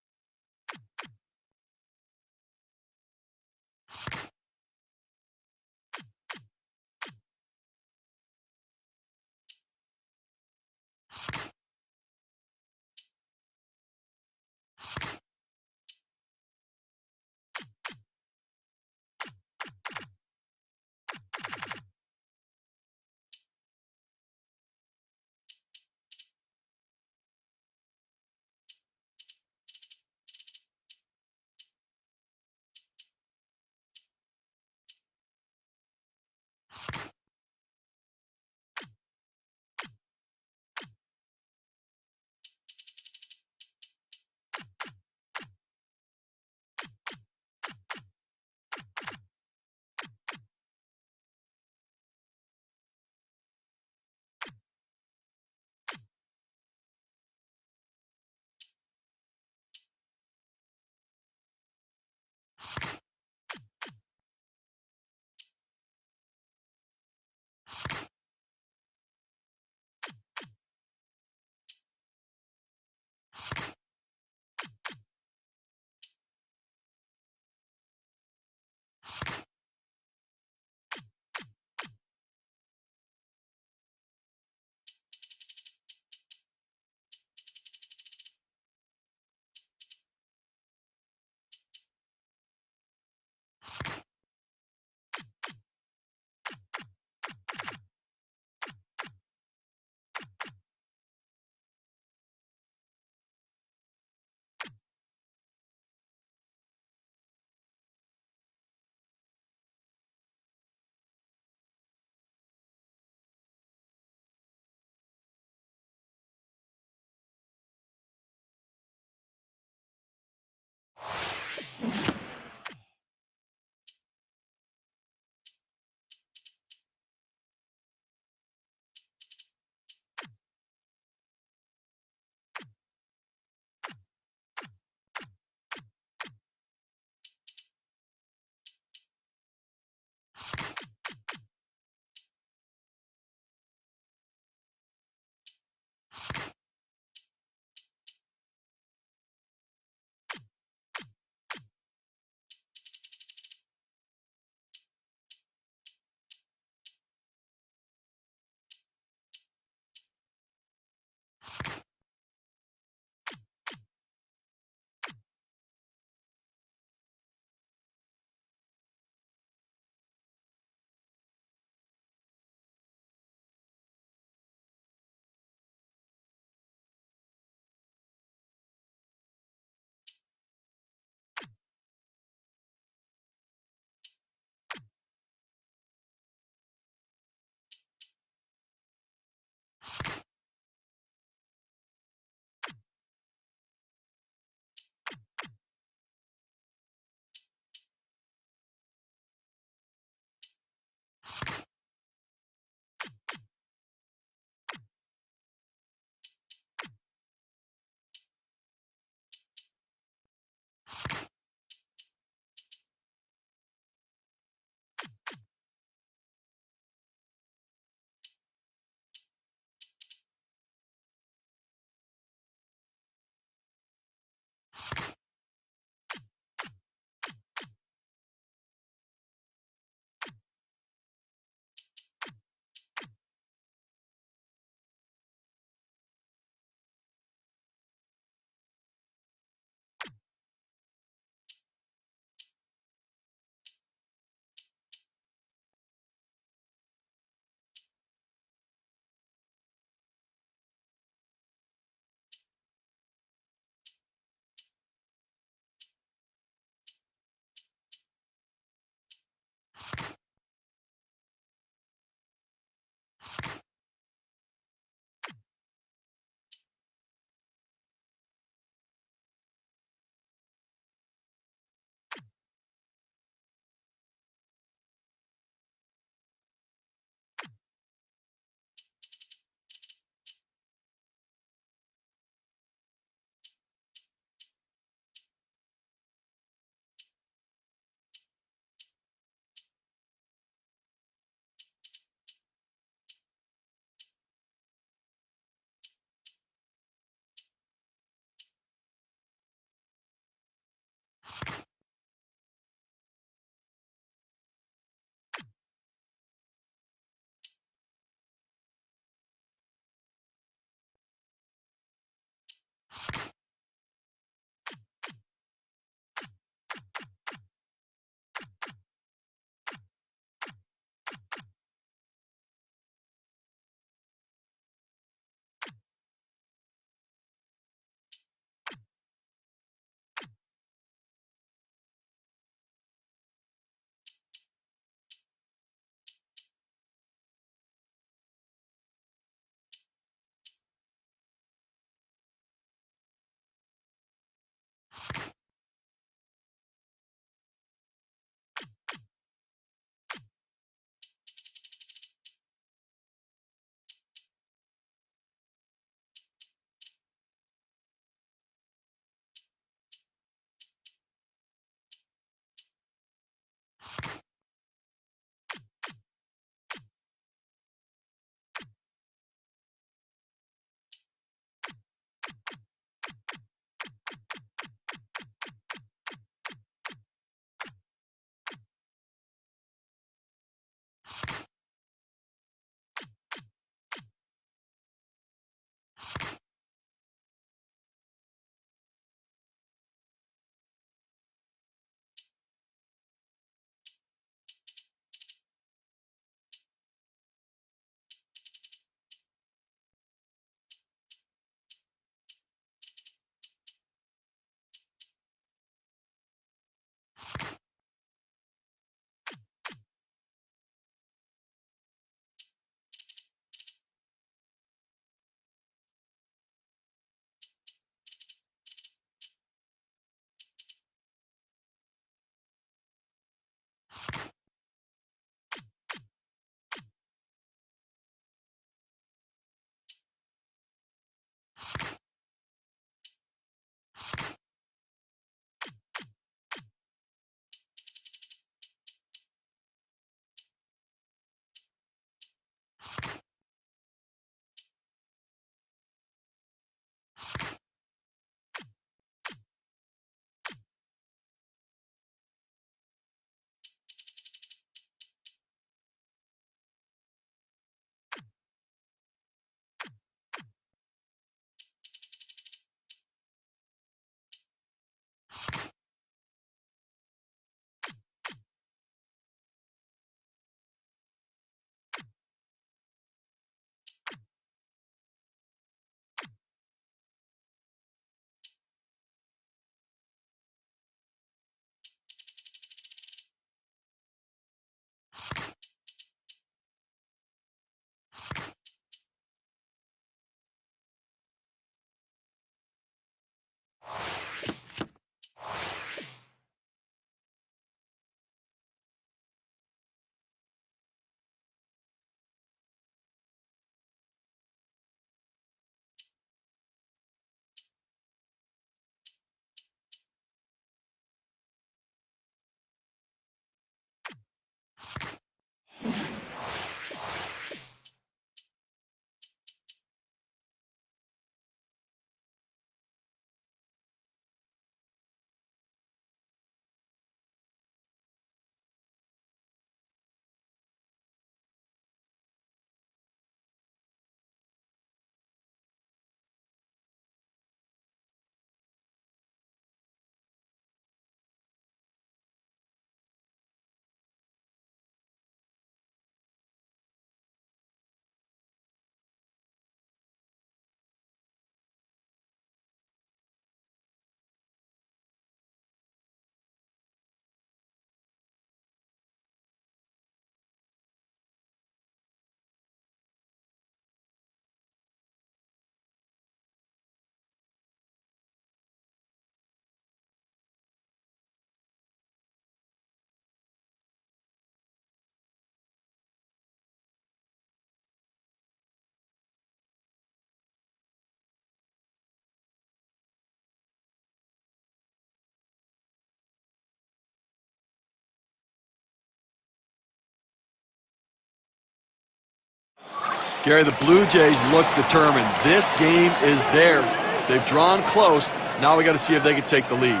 Gary, the Blue Jays look determined. This game is theirs. They've drawn close. Now we got to see if they can take the lead.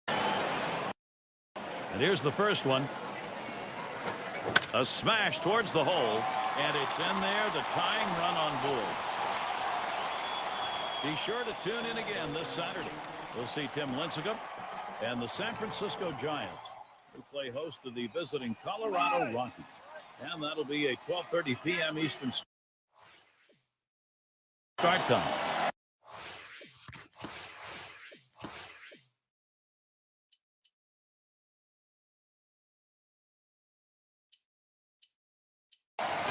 And here's the first one. A smash towards the hole, and it's in there, the tying run on board. Be sure to tune in again this Saturday. We'll see Tim Lincecum and the San Francisco Giants, who play host to the visiting Colorado Rockies. And that'll be a 12:30 p.m. Eastern start time.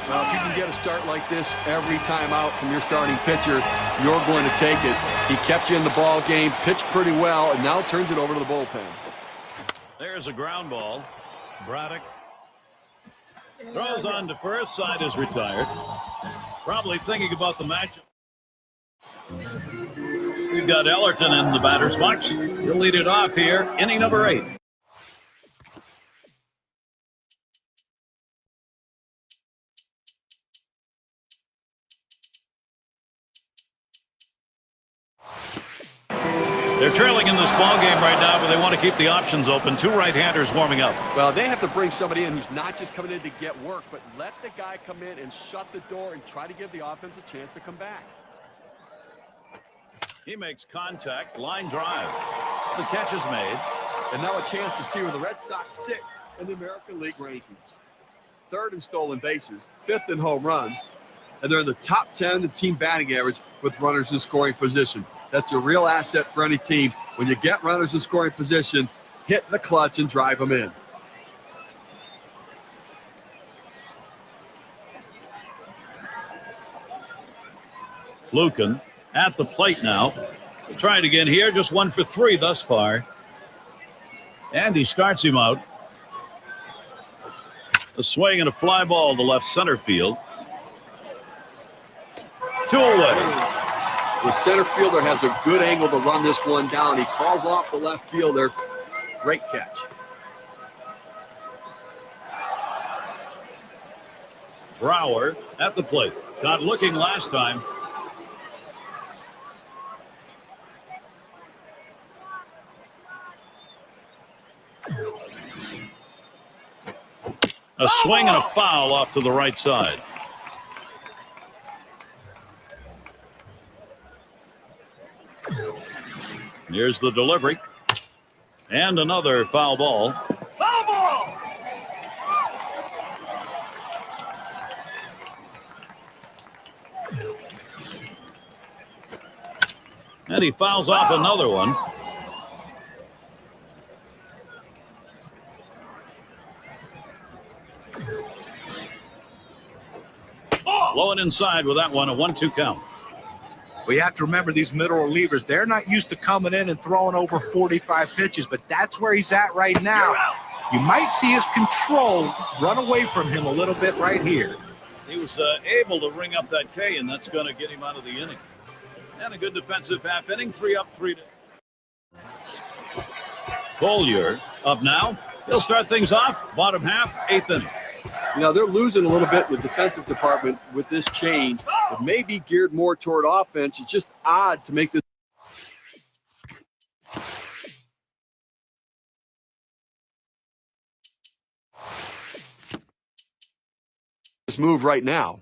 Well, if you can get a start like this every time out from your starting pitcher, you're going to take it. He kept you in the ball game, pitched pretty well, and now turns it over to the bullpen. There's a ground ball. Braddock throws on to first. Side is retired. Probably thinking about the matchup. We've got Ellerton in the batter's box. He'll lead it off here, inning number 8. They're trailing in this ball game right now, but they want to keep the options open. 2 right-handers warming up. Well, they have to bring somebody in who's not just coming in to get work, but let the guy come in and shut the door and try to give the offense a chance to come back. He makes contact, line drive. The catch is made. And now a chance to see where the Red Sox sit in the American League rankings. 3rd in stolen bases, 5th in home runs, and they're in the top 10 in team batting average with runners in scoring position. That's a real asset for any team. When you get runners in scoring position, hit the clutch and drive them in. Fluken at the plate now. We'll try it again here. Just 1 for 3 thus far. And he starts him out. A swing and a fly ball to left center field. 2 away. The center fielder has a good angle to run this one down. He calls off the left fielder. Great catch. Brower at the plate. Not looking last time. A swing and a foul off to the right side. Here's the delivery. And another foul ball. Foul ball! And he fouls off another one. Low and inside with that one, a 1-2 count. We have to remember these middle relievers, they're not used to coming in and throwing over 45 pitches, but that's where he's at right now. You might see his control run away from him a little bit right here. He was able to ring up that K, and that's going to get him out of the inning. And a good defensive half inning, 3 up, 3 down. Collier up now. He'll start things off, bottom half, 8th inning. You know, they're losing a little bit with the defensive department with this change. It may be geared more toward offense. It's just odd to make this move right now.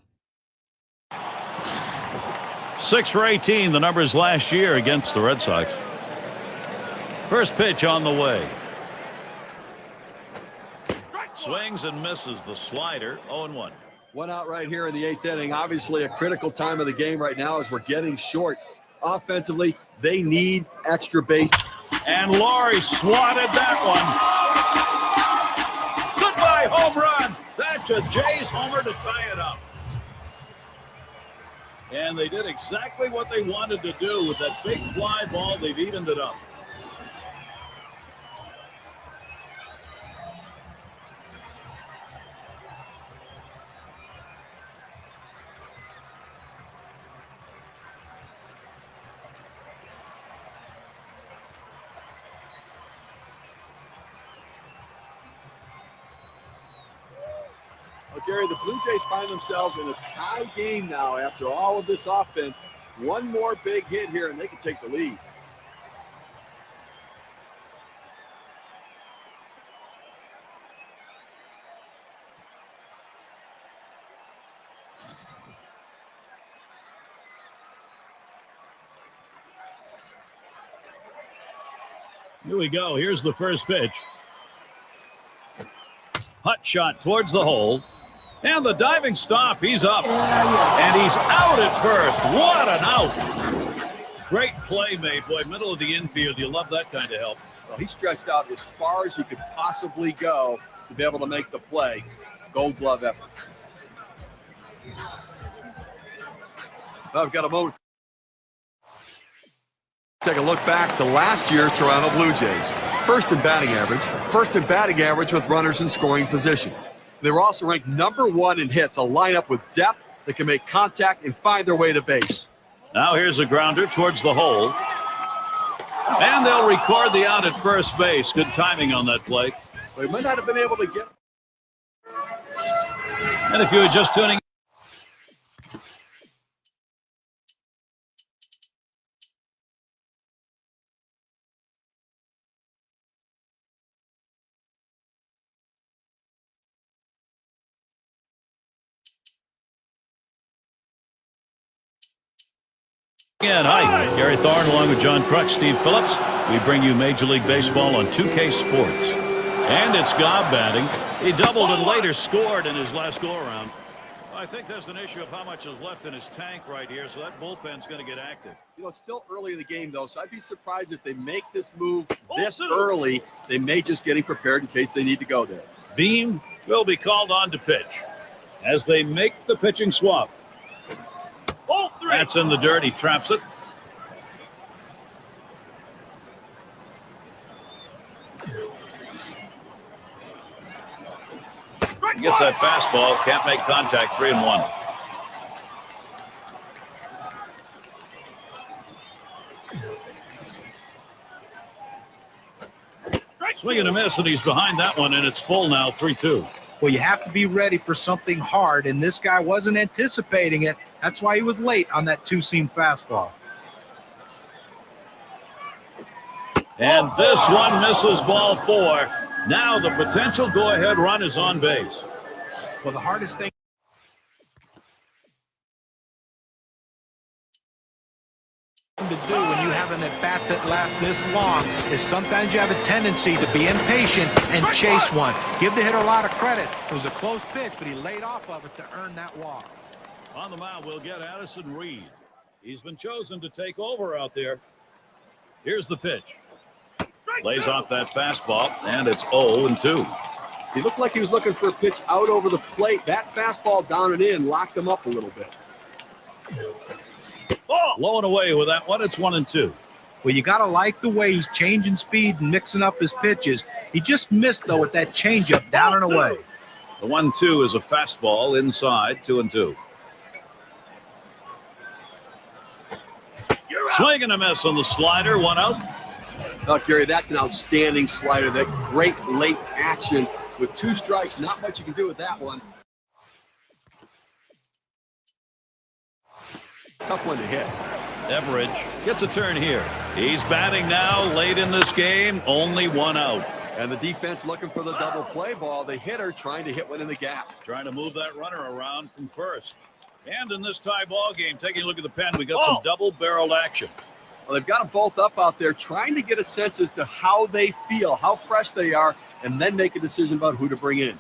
6 for 18, the numbers last year against the Red Sox. First pitch on the way. Swings and misses the slider, 0-1. One out right here in the 8th inning. Obviously a critical time of the game right now as we're getting short. Offensively, they need extra base. And Laurie swatted that one. Goodbye home run. That's a Jays homer to tie it up. And they did exactly what they wanted to do with that big fly ball. They've evened it up. But Gary, the Blue Jays find themselves in a tie game now after all of this offense. One more big hit here, and they can take the lead. Here we go. Here's the first pitch. Hut shot towards the hole. And the diving stop. He's up. And he's out at first. What an out. Great play made. Boy, middle of the infield. You love that kind of help. Well, he stretched out as far as he could possibly go to be able to make the play. Gold glove effort. Well, I've got a moment. Take a look back to last year's Toronto Blue Jays. First in batting average with runners in scoring position. They were also ranked #1 in hits, a lineup with depth that can make contact and find their way to base. Now here's a grounder towards the hole. And they'll record the out at first base. Good timing on that play. They might not have been able to get. And if you were just tuning in. Hi, Gary Thorne along with John Crutch, Steve Phillips. We bring you Major League Baseball on 2K Sports. And it's Gobb batting. He doubled and later scored in his last go-around. I think there's an issue of how much is left in his tank right here, so that bullpen's going to get active. You know, it's still early in the game, though, so I'd be surprised if they make this move this early. They may just get him prepared in case they need to go there. Beam will be called on to pitch as they make the pitching swap. That's in the dirt. He traps it. Gets that fastball. Can't make contact. 3-1. Swing and a miss, and he's behind that one, and it's full now. 3-2. Well, you have to be ready for something hard, and this guy wasn't anticipating it. That's why he was late on that two-seam fastball. And this one misses ball 4. Now the potential go-ahead run is on base. Well, the hardest thing to do when you have an at-bat that lasts this long is sometimes you have a tendency to be impatient and chase one. Give the hitter a lot of credit. It was a close pitch, but he laid off of it to earn that walk. On the mound, we'll get Addison Reed. He's been chosen to take over out there. Here's the pitch. Lays off that fastball, and it's 0-2. He looked like he was looking for a pitch out over the plate. That fastball down and in locked him up a little bit. Low and away with that one. It's 1-2. Well, you got to like the way he's changing speed and mixing up his pitches. He just missed, though, with that changeup down and away. The 1-2 is a fastball inside. 2-2. Swing and a miss on the slider. 1 out. Oh, Gary, that's an outstanding slider. That great late action with 2 strikes. Not much you can do with that one. Tough one to hit. Everidge gets a turn here. He's batting now late in this game. Only 1 out. And the defense looking for the double play ball. The hitter trying to hit one in the gap. Trying to move that runner around from first. And in this tie ball game, taking a look at the pen, we got some double-barreled action. Well, they've got them both up out there trying to get a sense as to how they feel, how fresh they are, and then make a decision about who to bring in.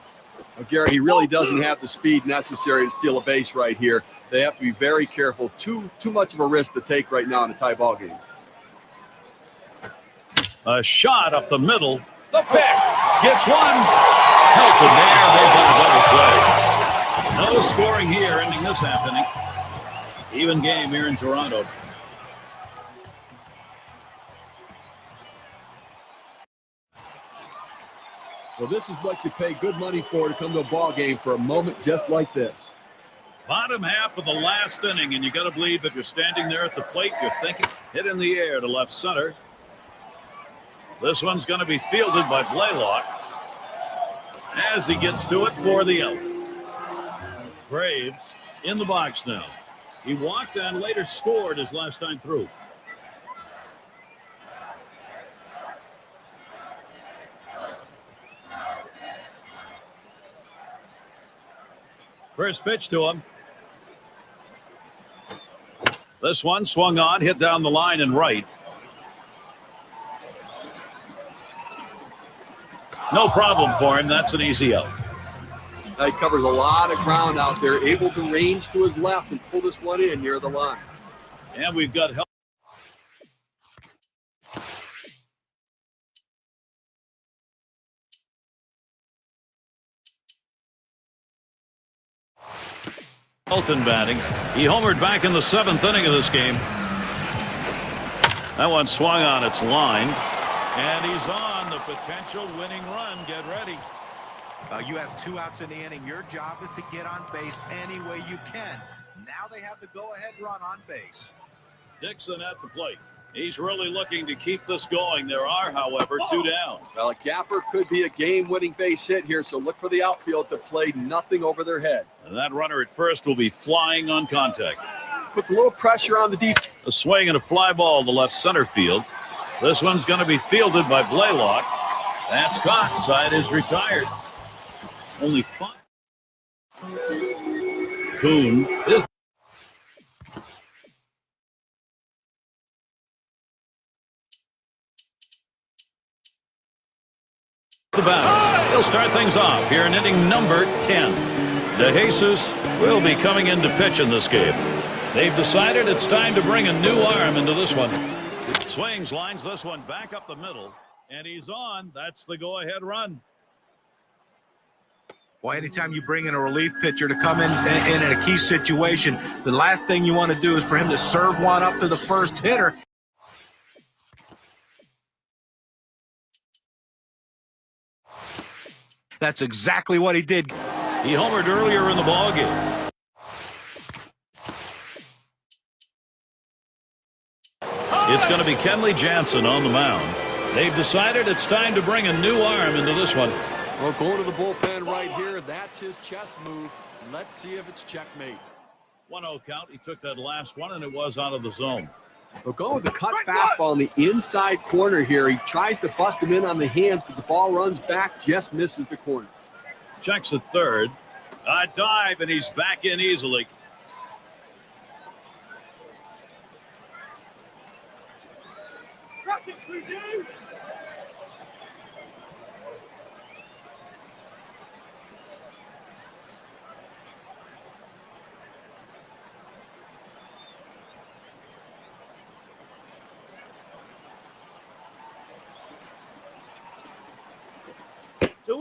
Well, Gary, he really doesn't have the speed necessary to steal a base right here. They have to be very careful. Too much of a risk to take right now in a tie ball game. A shot up the middle. The pick. Gets one. Pelton there. They've done a double play. No scoring here, ending this happening. Even game here in Toronto. Well, this is what you pay good money for to come to a ball game for a moment just like this. Bottom half of the last inning, and you got to believe if you're standing there at the plate, you're thinking hit in the air to left center. This one's going to be fielded by Blaylock as he gets to it for the out. Graves in the box now. He walked and later scored his last time through. First pitch to him. This one swung on, hit down the line and right. No problem for him. That's an easy out. He covers a lot of ground out there, able to range to his left and pull this one in near the line. And we've got help. Elton batting. He homered back in the 7th inning of this game. That one swung on its line. And he's on the potential winning run. Get ready. You have 2 outs in the inning. Your job is to get on base any way you can. Now they have the go-ahead run on base. Dixon at the plate. He's really looking to keep this going. There are, however, 2 down. Well, a gapper could be a game-winning base hit here, so look for the outfield to play nothing over their head. And that runner at first will be flying on contact. Puts a little pressure on the defense. A swing and a fly ball to left center field. This one's going to be fielded by Blaylock. That's caught. Side is retired. Only 5. Kuhn is the batter. He'll start things off here in inning number 10. De Jesus will be coming in to pitch in this game. They've decided it's time to bring a new arm into this one. Swings, lines this one back up the middle, and he's on. That's the go-ahead run. Well, anytime you bring in a relief pitcher to come in a key situation, the last thing you want to do is for him to serve one up to the first hitter. That's exactly what he did. He homered earlier in the ballgame. It's going to be Kenley Jansen on the mound. They've decided it's time to bring a new arm into this one. Well, going to the bullpen right here. That's his chess move. Let's see if it's checkmate. 1-0 count. He took that last one, and it was out of the zone. We'll go with the cut fastball in the inside corner here. He tries to bust him in on the hands, but the ball runs back, just misses the corner. Checks at third. A dive, and he's back in easily.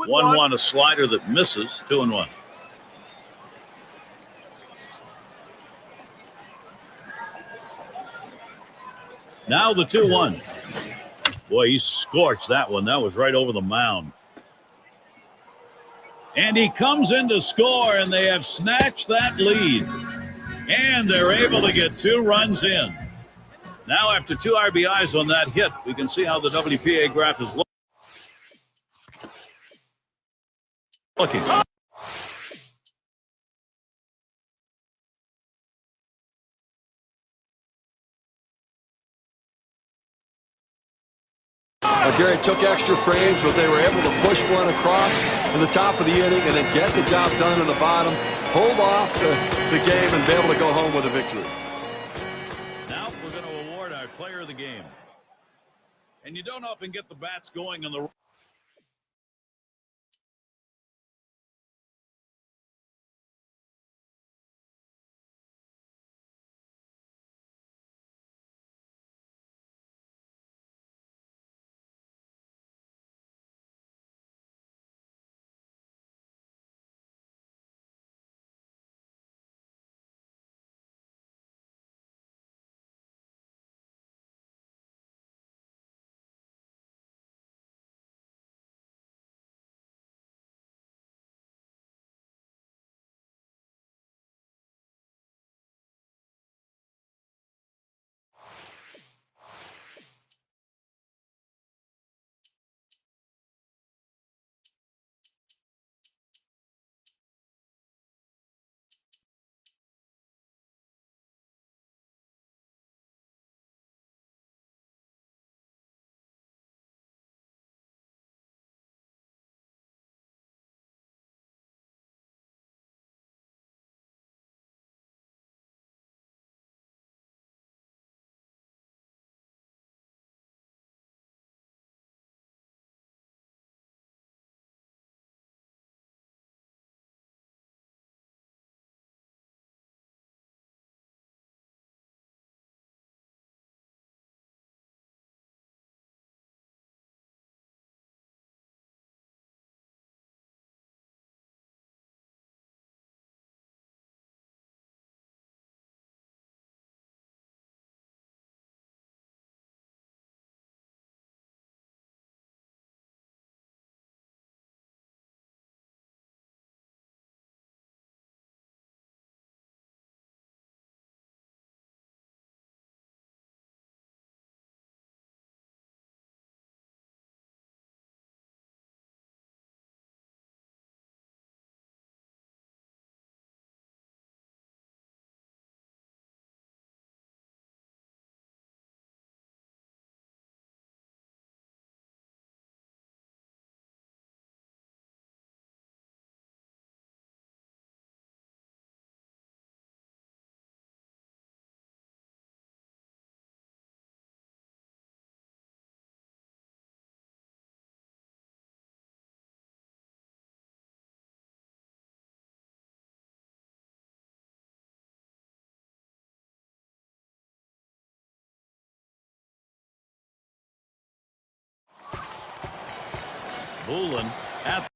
One, a slider that misses. 2-1. Now the 2-1. Boy, he scorched that one. That was right over the mound. And he comes in to score, and they have snatched that lead. And they're able to get 2 runs in. Now, after 2 RBIs on that hit, we can see how the WPA graph is looking. Gary took extra frames, but they were able to push one across in the top of the inning and then get the job done in the bottom, hold off the game, and be able to go home with a victory. Now we're going to award our player of the game. And you don't often get the bats going in the Bullen at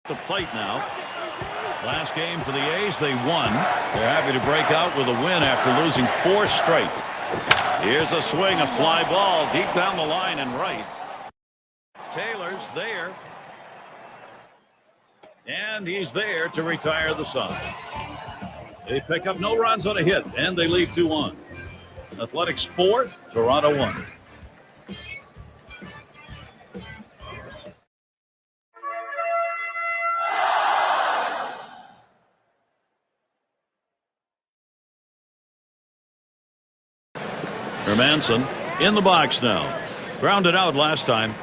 the plate now. Last game for the A's, they won. They're happy to break out with a win after losing 4 straight. Here's a swing, a fly ball deep down the line and right. Taylor's there. And he's there to retire the side. They pick up no runs on a hit, and they lead 2-1. Athletics 4, Toronto 1. Hermanson in the box now. Grounded out last time.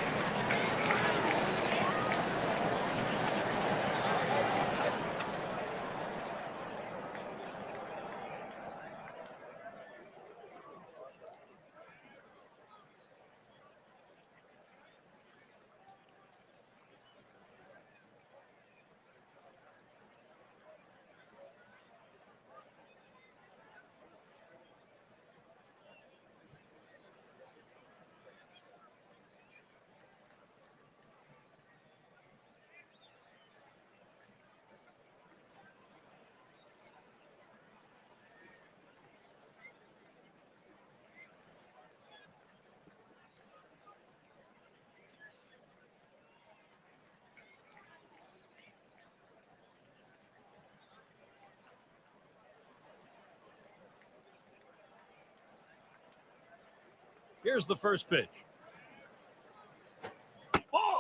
Here's the first pitch.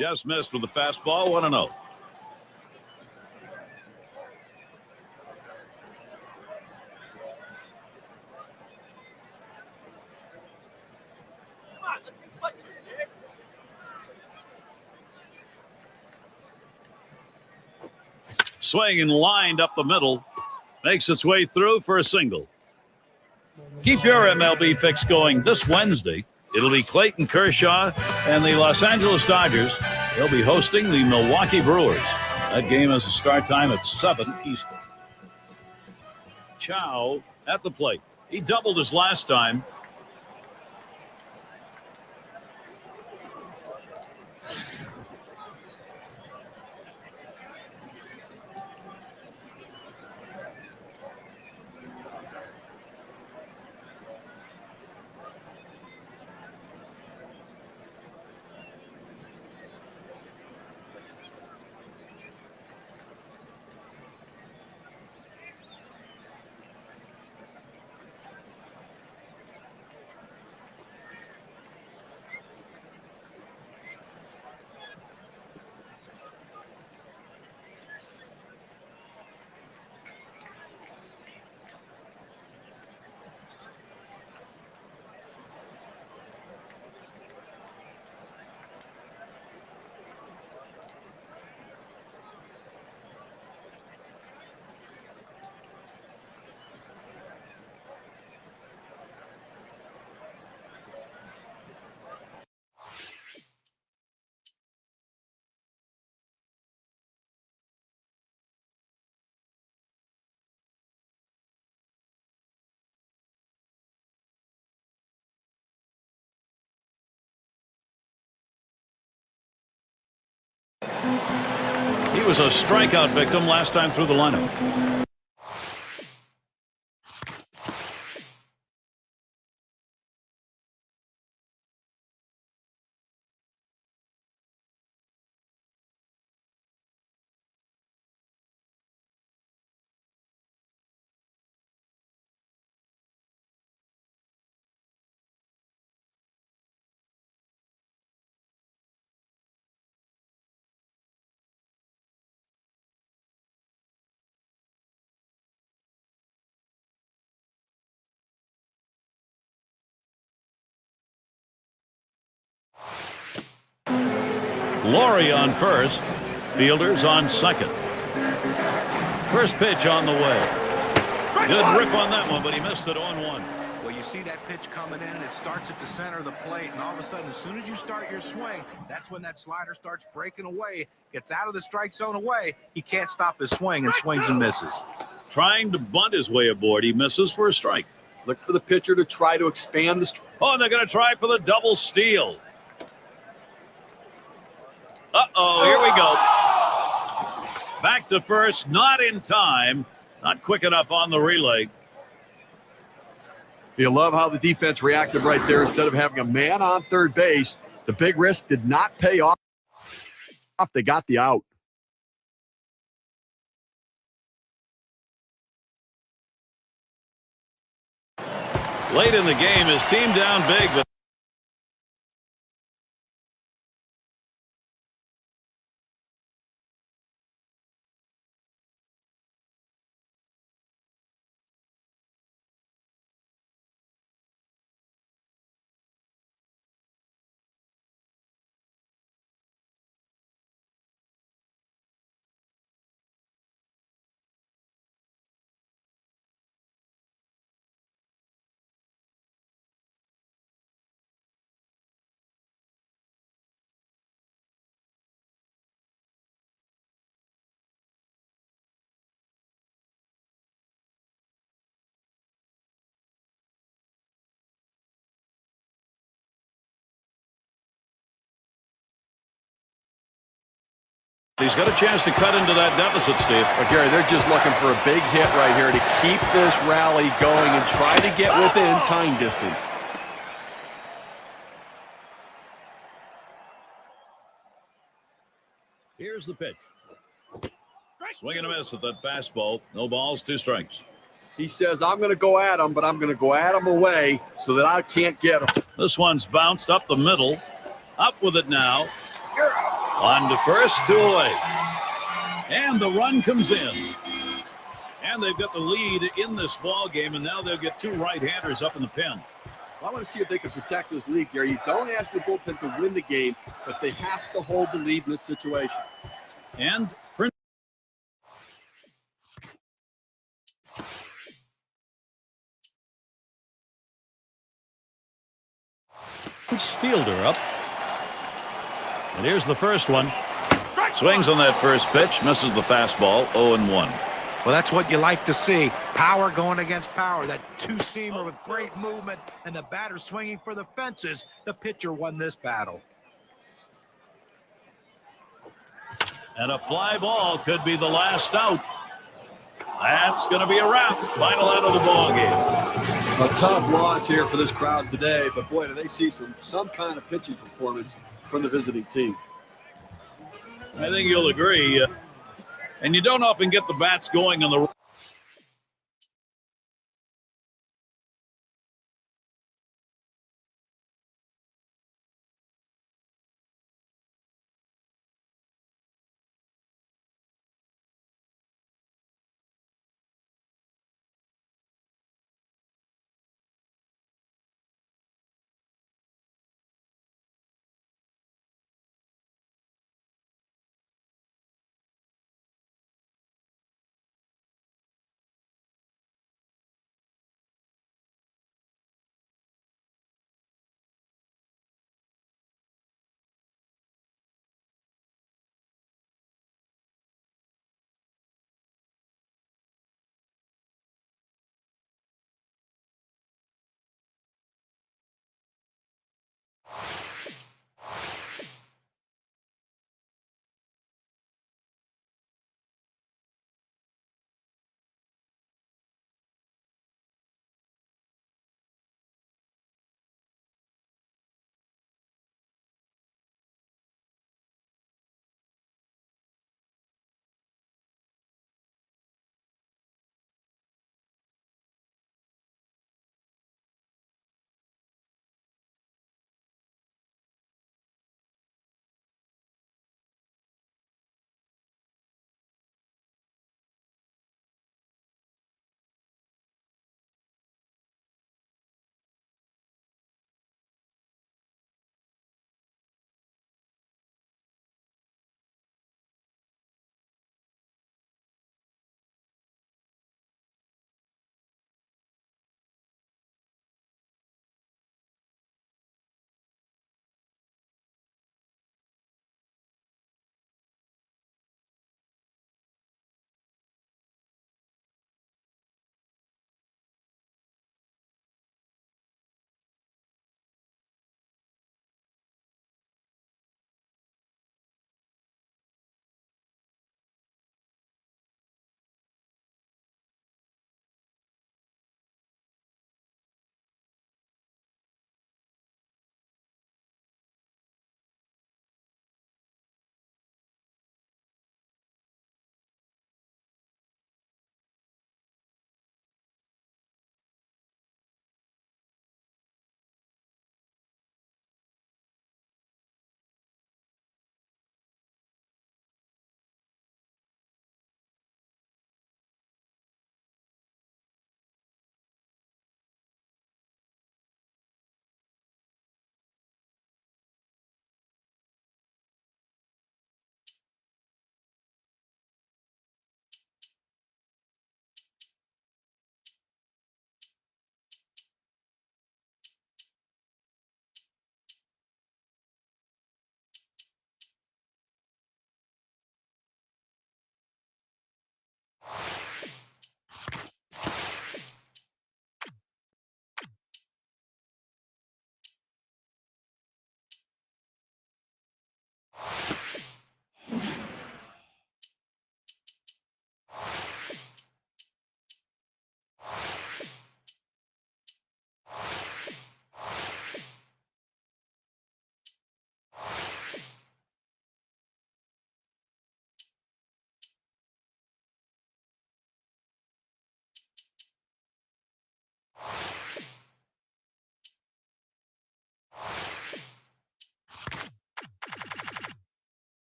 Just missed with the fastball. 1-0. Swing and lined up the middle. Makes its way through for a single. Keep your MLB fix going this Wednesday. It'll be Clayton Kershaw and the Los Angeles Dodgers. They'll be hosting the Milwaukee Brewers. That game has a start time at 7 Eastern. Chow at the plate. He doubled his last time. He was a strikeout victim last time through the lineup. Laurie on first. Fielders on second. First pitch on the way. Good rip on that one, but he missed it on 1. Well, you see that pitch coming in, and it starts at the center of the plate, and all of a sudden, as soon as you start your swing, that's when that slider starts breaking away, gets out of the strike zone away. He can't stop his swing and swings and misses. Trying to bunt his way aboard. He misses for a strike. Look for the pitcher to try to expand the strike. Oh, and they're going to try for the double steal. Uh-oh, here we go. Back to first, not in time. Not quick enough on the relay. You love how the defense reacted right there. Instead of having a man on third base, the big risk did not pay off. They got the out. Late in the game, his team down big, but he's got a chance to cut into that deficit, Steve. But Gary, they're just looking for a big hit right here to keep this rally going and try to get within tying distance. Here's the pitch. Swing and a miss at that fastball. No balls, 2 strikes. He says, I'm going to go at him, but I'm going to go at him away so that I can't get him. This one's bounced up the middle. Up with it now. On to first, 2 away. And the run comes in. And they've got the lead in this ball game, and now they'll get 2 right-handers up in the pen. I want to see if they can protect this lead, Gary. You don't ask your bullpen to win the game, but they have to hold the lead in this situation. And Prince Fielder up. And here's the first one. Swings on that first pitch, misses the fastball, 0-1. Well, that's what you like to see. Power going against power. That two-seamer with great movement, and the batter swinging for the fences. The pitcher won this battle. And a fly ball could be the last out. That's going to be a wrap. Final out of the ball game. A tough loss here for this crowd today, but boy, do they see some kind of pitching performance from the visiting team. I think you'll agree. And you don't often get the bats going on the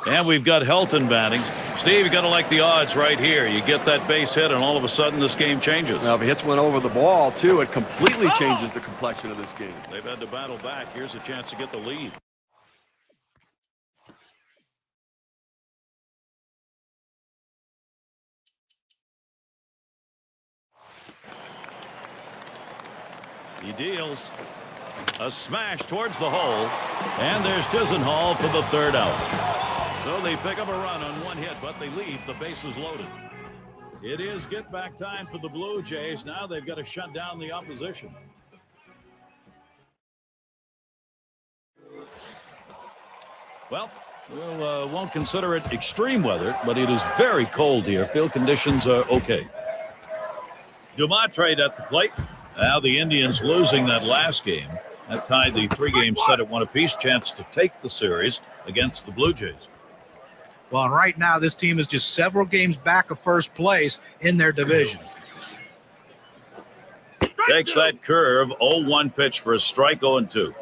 And we've got Helton batting. Steve, you got to like the odds right here. You get that base hit, and all of a sudden this game changes. Now, if he hits one over the ball, too, it completely changes the complexion of this game. They've had to battle back. Here's a chance to get the lead. He deals a smash towards the hole, and there's Chisenhall for the third out. So they pick up a run on one hit, but they leave the bases loaded. It is get back time for the Blue Jays. Now they've got to shut down the opposition. Well, we won't consider it extreme weather, but it is very cold here. Field conditions are okay. Dumont at the plate. Now the Indians losing that last game. That tied the three-game set at one apiece. Chance to take the series against the Blue Jays. Well, right now this team is just several games back of first place in their division. Takes that curve. 0-1 pitch for a strike, 0-2.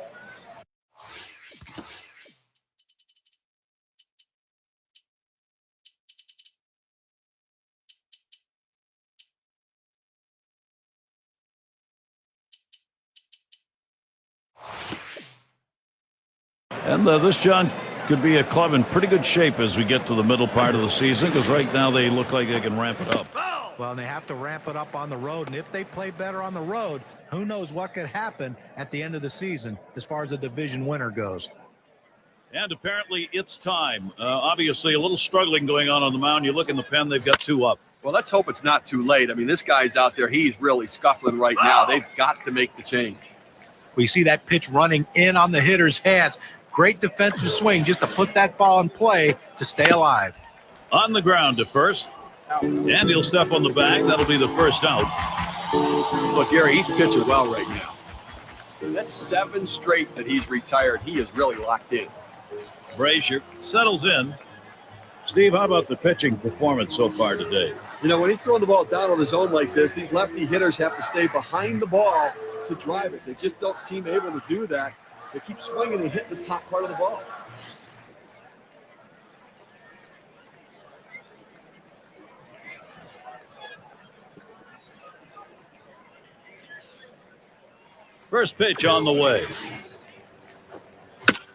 And this, John, could be a club in pretty good shape as we get to the middle part of the season, because right now they look like they can ramp it up. Well, they have to ramp it up on the road, and if they play better on the road, who knows what could happen at the end of the season as far as a division winner goes. And apparently it's time. Obviously a little struggling going on the mound. You look in the pen, they've got two up. Well, let's hope it's not too late. I mean, this guy's out there. He's really scuffling right now. They've got to make the change. We see that pitch running in on the hitter's hands. Great defensive swing just to put that ball in play to stay alive. On the ground to first. And he'll step on the bag. That'll be the first out. Look, Gary, he's pitching well right now. That's 7 straight that he's retired. He is really locked in. Brazier settles in. Steve, how about the pitching performance so far today? You know, when he's throwing the ball down on his own like this, these lefty hitters have to stay behind the ball to drive it. They just don't seem able to do that. They keep swinging and hitting the top part of the ball. First pitch on the way.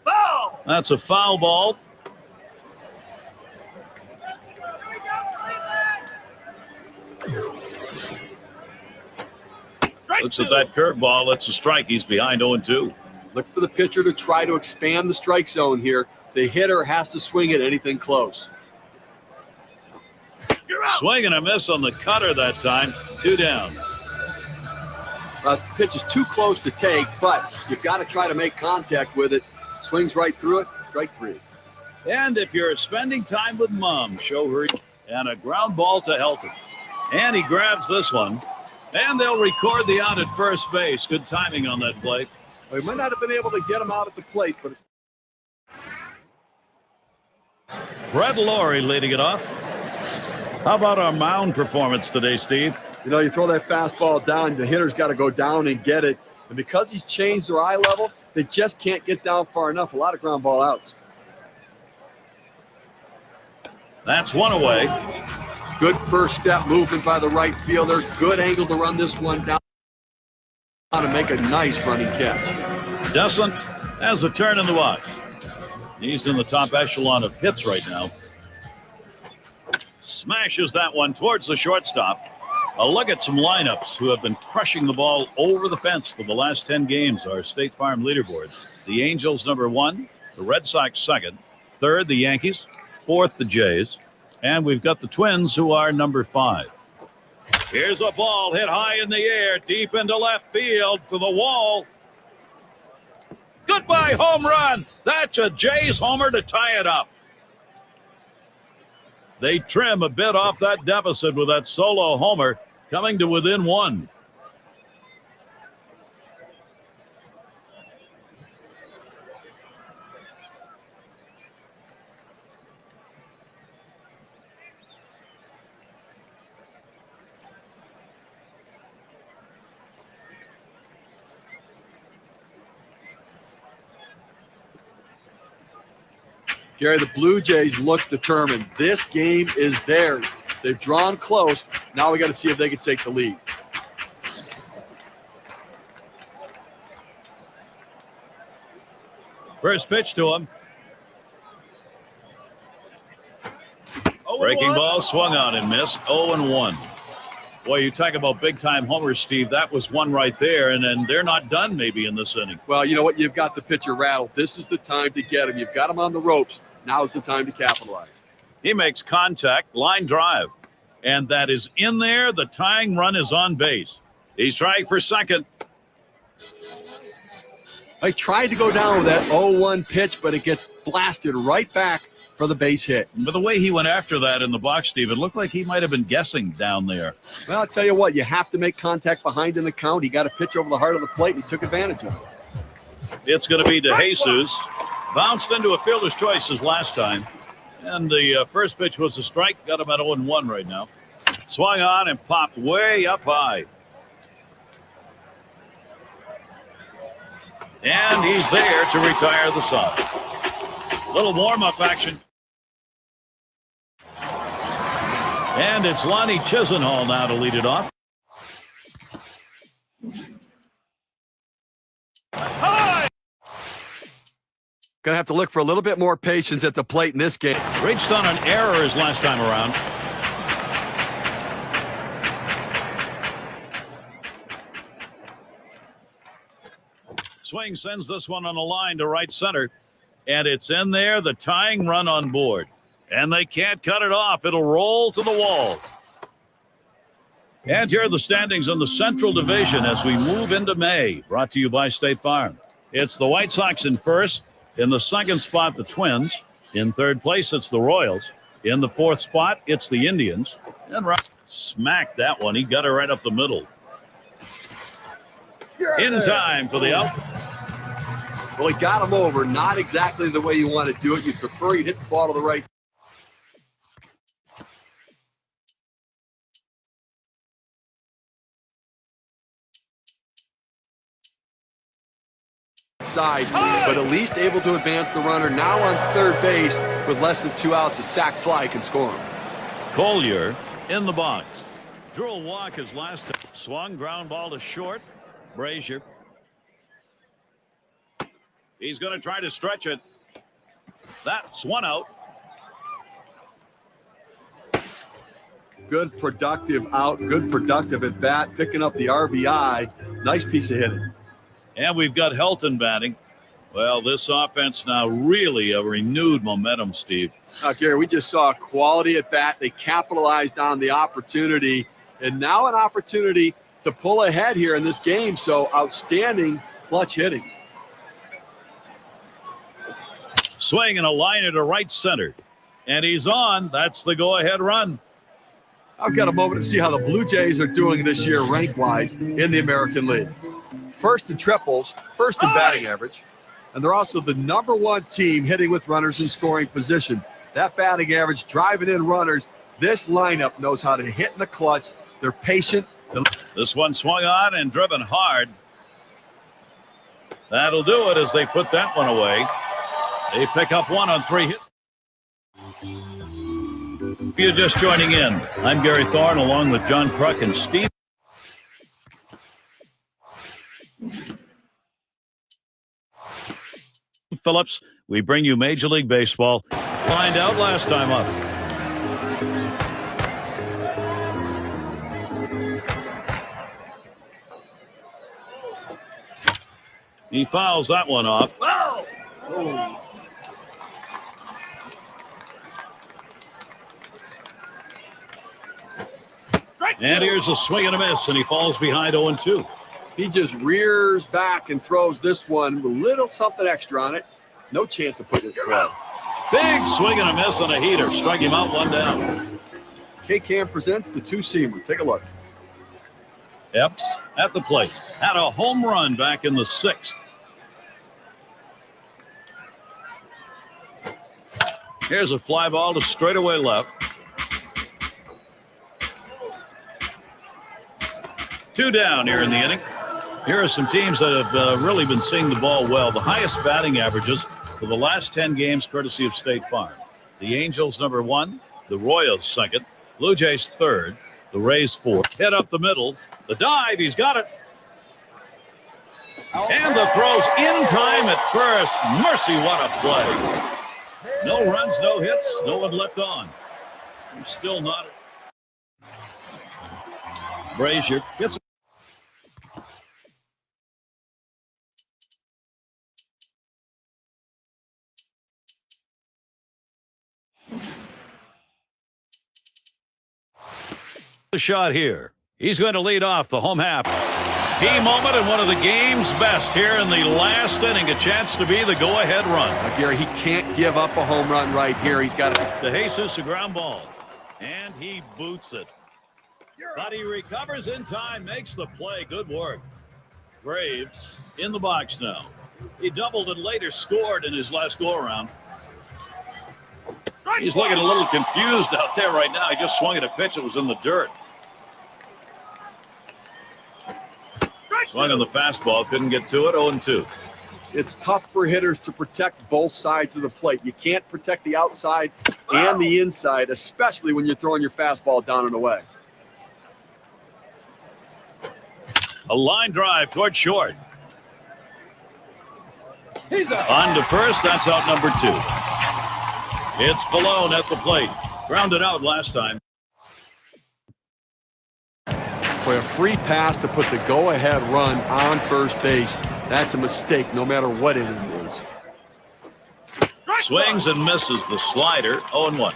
Foul! That's a foul ball. Looks at that curveball. It's a strike. He's behind 0-2. Look for the pitcher to try to expand the strike zone here. The hitter has to swing at anything close. Swing and a miss on the cutter that time. 2 down. The pitch is too close to take, but you've got to try to make contact with it. Swings right through it. Strike 3. And if you're spending time with Mom, show her. And a ground ball to Helton. And he grabs this one. And they'll record the out at first base. Good timing on that play. Well, he might not have been able to get him out at the plate, but Brett Laurie leading it off. How about our mound performance today, Steve? you know, you throw that fastball down, the hitter's got to go down and get it. And because he's changed their eye level, they just can't get down far enough. A lot of ground ball outs. That's one away. Good first step movement by the right fielder. Good angle to run this one down and make a nice running catch. Descent has a turn in the watch. He's in the top echelon of hits right now. Smashes that one towards the shortstop. A look at some lineups who have been crushing the ball over the fence for the last 10 games. Our State Farm leaderboard. The Angels #1, the Red Sox 2nd, 3rd the Yankees, 4th the Jays, and we've got the Twins who are #5. Here's a ball hit high in the air, deep into left field to the wall. Goodbye home run. That's a Jays homer to tie it up. They trim a bit off that deficit with that solo homer, coming to within 1. Gary, the Blue Jays look determined. This game is theirs. They've drawn close. Now we got to see if they can take the lead. First pitch to him. Breaking ball swung on and missed. 0-1. Boy, you talk about big-time homers, Steve. That was one right there, and then they're not done maybe in this inning. Well, you know what? You've got the pitcher rattled. This is the time to get him. You've got him on the ropes. Now's the time to capitalize. He makes contact, line drive, and that is in there. The tying run is on base. He's trying for second. I tried to go down with that 0-1 pitch, but it gets blasted right back for the base hit. But the way he went after that in the box, Steve, it looked like he might have been guessing down there. Well, I'll tell you what, you have to make contact behind in the count. He got a pitch over the heart of the plate, and he took advantage of it. It's going to be De Jesus. Bounced into a fielder's choice his last time. And the first pitch was a strike. Got him at 0-1 right now. Swung on and popped way up high. And he's there to retire the side. Little warm-up action. And it's Lonnie Chisenhall now to lead it off. Going to have to look for a little bit more patience at the plate in this game. Reached on an error his last time around. Swing sends this one on the line to right center. And it's in there, the tying run on board. And they can't cut it off. It'll roll to the wall. And here are the standings in the Central Division as we move into May. Brought to you by State Farm. It's the White Sox in first. In the second spot, the Twins. In third place, it's the Royals. In the fourth spot, it's the Indians. And right, smacked that one. He got it right up the middle. In time for the out. Well, he got him over. Not exactly the way you want to do it. You prefer you hit the ball to the right side, but at least able to advance the runner. Now on third base with less than 2 outs, a sac fly can score him. Collier in the box. Drew a walk his last time. Swung, ground ball to short. Brazier. He's going to try to stretch it. That's one out. Good productive out, good productive at bat, picking up the RBI. Nice piece of hitting. And we've got Helton batting. Well, this offense now really a renewed momentum, Steve. Gary, we just saw quality at bat. They capitalized on the opportunity, and now an opportunity to pull ahead here in this game. So outstanding clutch hitting. Swing and a liner to right center. And he's on. That's the go-ahead run. I've got a moment to see how the Blue Jays are doing this year rank-wise in the American League. First in triples, first in batting average, and they're also the #1 team hitting with runners in scoring position. That batting average, driving in runners, this lineup knows how to hit in the clutch. They're patient. This one swung on and driven hard. That'll do it as they put that one away. They pick up one on 3 hits. If you're just joining in, I'm Gary Thorne along with John Kruk and Steve Phillips. We bring you Major League Baseball. Lined out last time up. He fouls that one off. Oh. And here's a swing and a miss, and he falls behind 0-2. He just rears back and throws this one with a little something extra on it. No chance of putting it through. Big swing and a miss on a heater. Strike him out, 1 down. K-Cam presents the two-seamer. Take a look. Epps at the plate. Had a home run back in the 6th. Here's a fly ball to straightaway left. 2 down here in the inning. Here are some teams that have really been seeing the ball well. The highest batting averages for the last 10 games, courtesy of State Farm. The Angels, number 1. The Royals, second. Blue Jays, third. The Rays, fourth. Hit up the middle. The dive, he's got it. And the throw's in time at first. Mercy, what a play. No runs, no hits, no one left on. He's still not. Brazier gets the shot here. He's going to lead off the home half. Key moment and one of the game's best here in the last inning. A chance to be the go-ahead run. Gary, he can't give up a home run right here. He's got it. To Jesus, a ground ball. And he boots it. But he recovers in time, makes the play. Good work. Graves in the box now. He doubled and later scored in his last go-around. He's looking a little confused out there right now. He just swung at a pitch that was in the dirt. Swung on the fastball, couldn't get to it, 0-2. It's tough for hitters to protect both sides of the plate. You can't protect the outside and the inside, especially when you're throwing your fastball down and away. A line drive toward short. On to first, that's out number 2. It's Colon at the plate. Grounded out last time. For a free pass to put the go-ahead run on first base, that's a mistake no matter what inning it is. Swings and misses the slider, 0-1.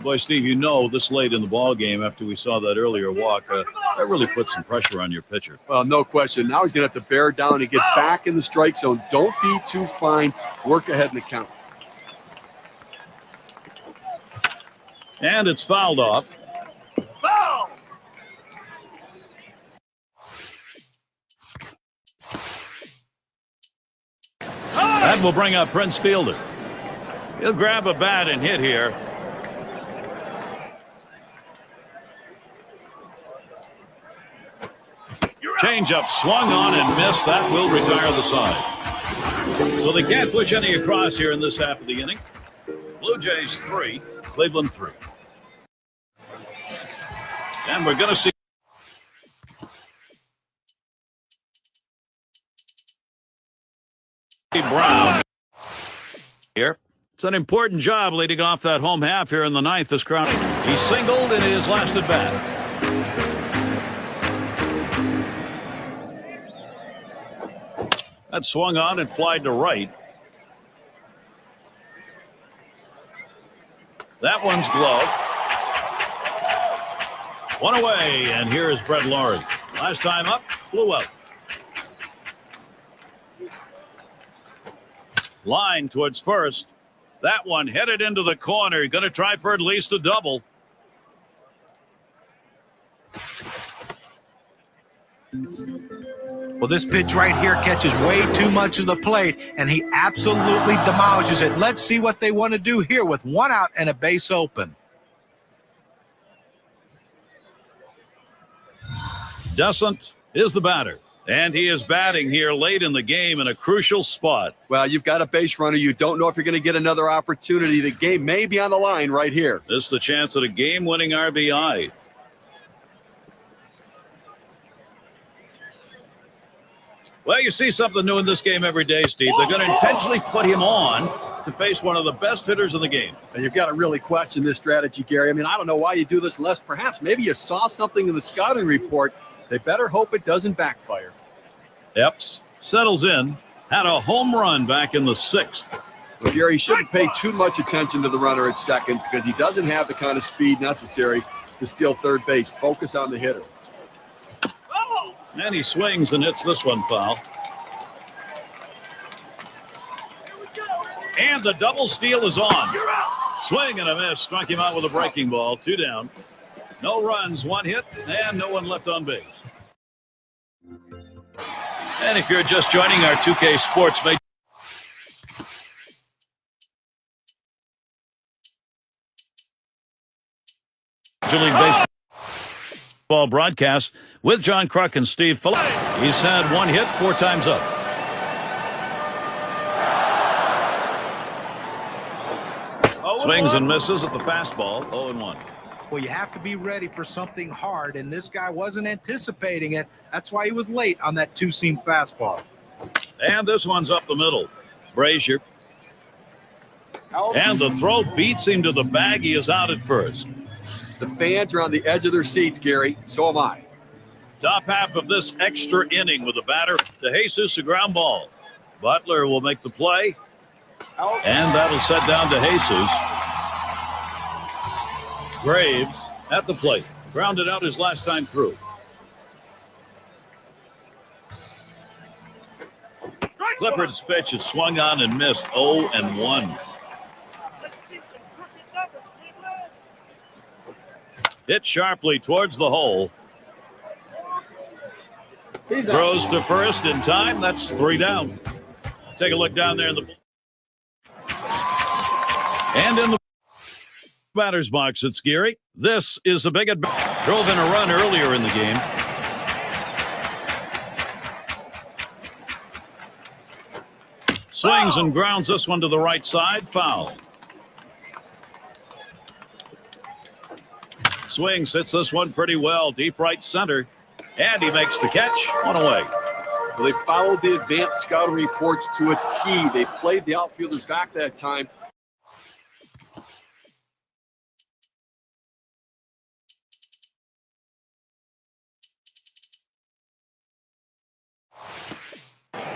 Boy, Steve, you know this late in the ball game after we saw that earlier walk, that really puts some pressure on your pitcher. Well, no question. Now he's going to have to bear down and get back in the strike zone. Don't be too fine. Work ahead in the count. And it's fouled off. Foul! That will bring up Prince Fielder. He'll grab a bat and hit here. Changeup swung on and missed. That will retire the side. So they can't push any across here in this half of the inning. Blue Jays 3, Cleveland 3. And we're going to see Brown here. It's an important job leading off that home half here in the ninth. This crowd. He singled in his last at bat. That swung on and flied to right. That one's gloved. One away, and here is Brett Laurie. Last time up, flew out. Line towards first. That one headed into the corner. Going to try for at least a double. Well, this pitch right here catches way too much of the plate, and he absolutely demolishes it. Let's see what they want to do here with one out and a base open. Dussant is the batter, and he is batting here late in the game in a crucial spot. Well, you've got a base runner. You don't know if you're going to get another opportunity. The game may be on the line right here. This is the chance at a game-winning RBI. Well, you see something new in this game every day, Steve. They're going to intentionally put him on to face one of the best hitters in the game. And you've got to really question this strategy, Gary. I mean, I don't know why you do this unless perhaps maybe you saw something in the scouting report. They better hope it doesn't backfire. Epps settles in, had a home run back in the sixth. Well, Gary, you shouldn't pay too much attention to the runner at second because he doesn't have the kind of speed necessary to steal third base. Focus on the hitter. And he swings and hits this one foul. And the double steal is on. Swing and a miss. Struck him out with a breaking ball. 2 down. No runs, 1 hit, and no one left on base. And if you're just joining our 2K Sports Major League Baseball broadcast with John Kruk and Steve Phillips. He's had 1 hit 4 times up. Swings and misses at the fastball, 0-1. Well, you have to be ready for something hard, and this guy wasn't anticipating it. That's why he was late on that two-seam fastball. And this one's up the middle. Brazier. And the throw beats him to the bag. He is out at first. The fans are on the edge of their seats, Gary. So am I. Top half of this extra inning with the batter to Jesus, a ground ball. Butler will make the play. And that'll set down to Jesus. Graves at the plate. Grounded out his last time through. Clifford's pitch is swung on and missed, 0-1. Hit sharply towards the hole. Throws to first in time. That's 3 down. Take a look down there in the batter's box. It's Gary. This is a big advantage. Drove in a run earlier in the game. Swings and grounds this one to the right side. Foul. Swings, hits this one pretty well. Deep right center. And he makes the catch. One away. Well, they followed the advanced scouting reports to a T. They played the outfielders back that time.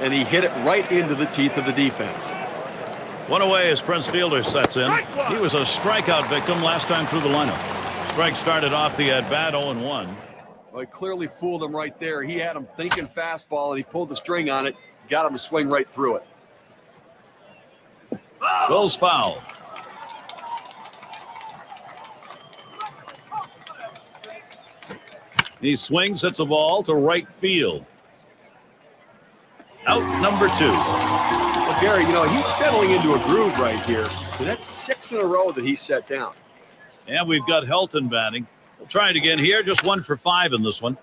And he hit it right into the teeth of the defense. One away as Prince Fielder sets in. He was a strikeout victim last time through the lineup. Strike started off the at-bat 0-1. Well, he clearly fooled him right there. He had him thinking fastball, and he pulled the string on it, got him to swing right through it. Will's foul. He swings, hits a ball to right field. Out number 2. Well, Gary, he's settling into a groove right here. And that's 6 in a row that he set down. And we've got Helton batting. We'll try it again here. Just 1 for 5 in this one.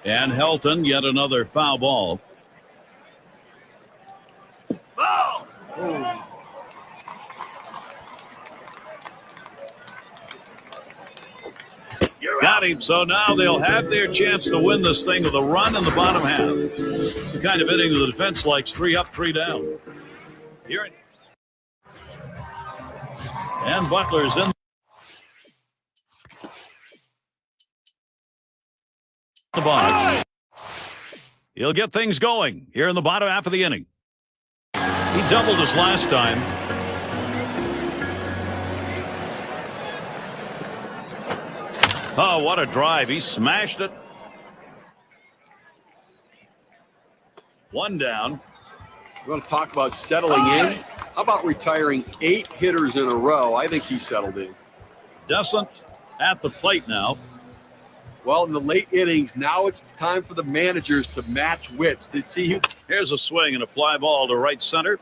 And Helton, yet another foul ball. Got him. So now they'll have their chance to win this thing with a run in the bottom half. It's the kind of inning the defense likes. 3 up, 3 down. Here it. And Butler's in the box. He'll get things going here in the bottom half of the inning. He doubled us last time. Oh, what a drive. He smashed it. 1 down. You want to talk about settling in? How about retiring 8 hitters in a row? I think he settled in. Descent at the plate now. Well, in the late innings, now it's time for the managers to match wits to see who. Here's a swing and a fly ball to right center.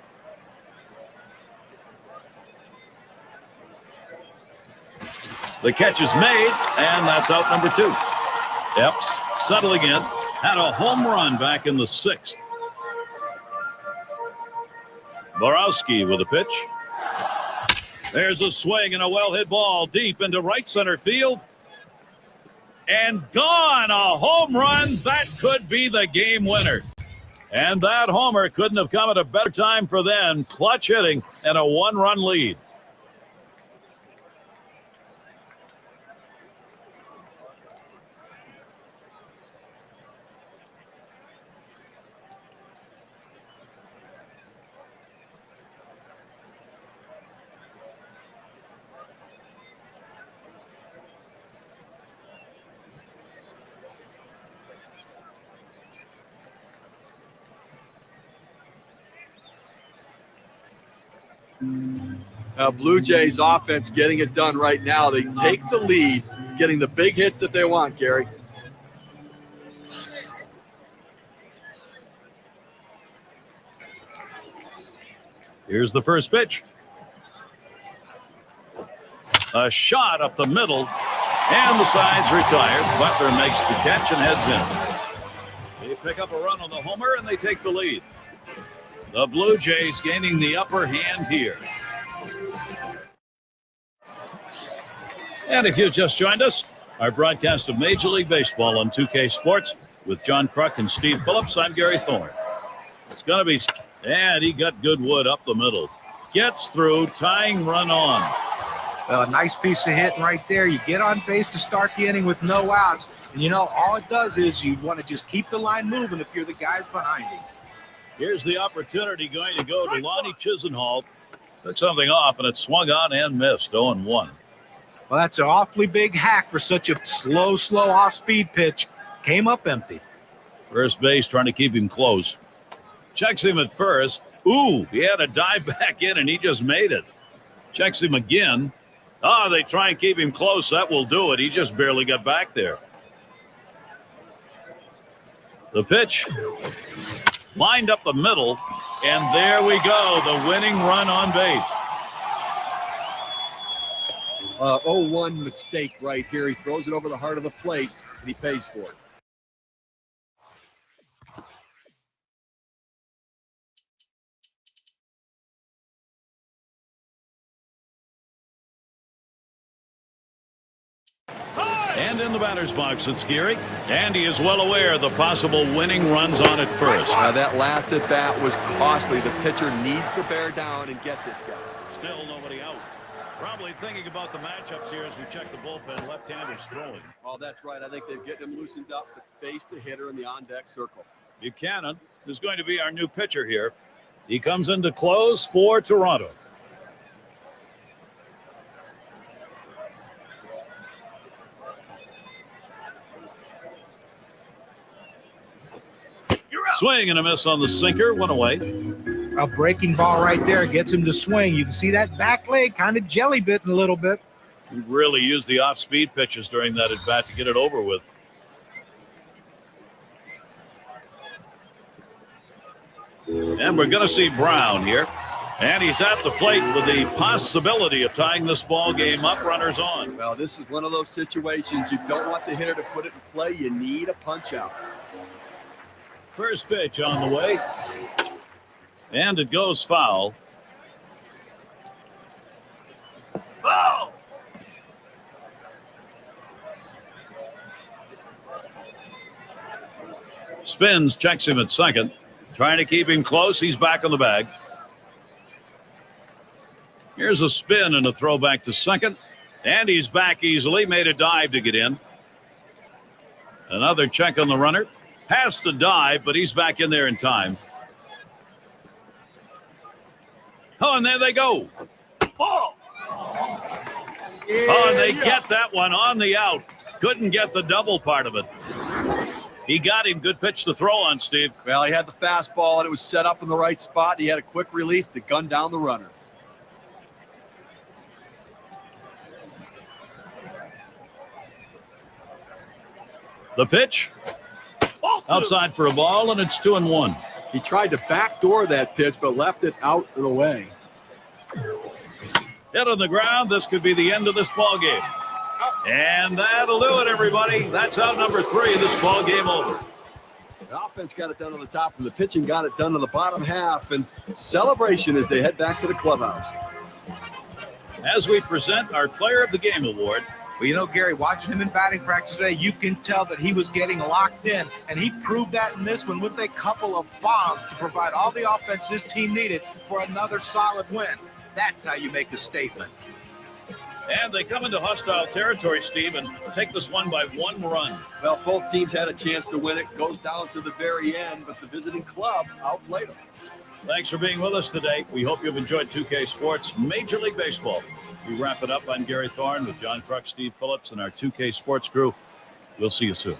The catch is made, and that's out number 2. Epps settling in. Had a home run back in the 6th. Borowski with a pitch. There's a swing and a well-hit ball deep into right center field. And gone, a home run. That could be the game winner. And that homer couldn't have come at a better time for them. Clutch hitting and a 1-run lead. Blue Jays offense getting it done right now. They take the lead, getting the big hits that they want, Gary. Here's the first pitch. A shot up the middle, and the side's retired. Butler makes the catch and heads in. pick up a run on the homer, and they take the lead. The Blue Jays gaining the upper hand here. And if you just joined us, our broadcast of Major League Baseball on 2K Sports with John Kruk and Steve Phillips. I'm Gary Thorne. It's going to be, and he got Goodwood up the middle. Gets through, tying run on. A nice piece of hitting right there. You get on base to start the inning with no outs. And, you know, all it does is you want to just keep the line moving if you're the guys behind him. Here's the opportunity going to go to Lonnie Chisenhall. Took something off, and it swung on and missed. 0-1. Well, that's an awfully big hack for such a slow off-speed pitch. Came up empty. First base trying to keep him close. Checks him at first. Ooh, he had a dive back in, and he just made it. Checks him again. They try and keep him close. That will do it. He just barely got back there. The pitch lined up the middle, and there we go. The winning run on base. 0-1 mistake right here. He throws it over the heart of the plate, and he pays for it. And in the batter's box, it's Geary. And he is well aware of the possible winning runs on at first. That last at bat was costly. The pitcher needs to bear down and get this guy. Still nobody out. Probably thinking about the matchups here as we check the bullpen. Left-handers throwing. Oh, that's right. I think they're getting him loosened up to face the hitter in the on-deck circle. Buchanan is going to be our new pitcher here. He comes in to close for Toronto. Swing and a miss on the sinker. One away. A breaking ball right there gets him to swing. You can see that back leg kind of jelly bitten a little bit. He really used the off-speed pitches during that at-bat to get it over with. And we're going to see Brown here. And he's at the plate with the possibility of tying this ball game up. Runners on. Well, this is one of those situations you don't want the hitter to put it in play. You need a punch out. First pitch on the way. And it goes foul. Oh! Spins, checks him at second. Trying to keep him close. He's back on the bag. Here's a spin and a throw back to second. And he's back easily. Made a dive to get in. Another check on the runner. Has to dive, but he's back in there in time. Oh, and there they go. Oh, and they get that one on the out. Couldn't get the double part of it. He got him. Good pitch to throw on, Steve. Well, he had the fastball, and it was set up in the right spot. He had a quick release to gun down the runner. The pitch. Outside for a ball, and it's 2-1. He tried to backdoor that pitch, but left it out and away. Hit on the ground. This could be the end of this ball game. And that'll do it, everybody. That's out number 3. This ball game over. The offense got it done on the top, and the pitching got it done on the bottom half. And celebration as they head back to the clubhouse. As we present our Player of the Game award. Well, you know, Gary, watching him in batting practice today, you can tell that he was getting locked in, and he proved that in this one with a couple of bombs to provide all the offense this team needed for another solid win. That's how you make a statement. And they come into hostile territory, Steve, and take this one by 1 run. Well, both teams had a chance to win it. Goes down to the very end, but the visiting club outplayed them. Thanks for being with us today. We hope you've enjoyed 2K Sports Major League Baseball. We wrap it up. I'm Gary Thorne with John Kruk, Steve Phillips, and our 2K Sports crew. We'll see you soon.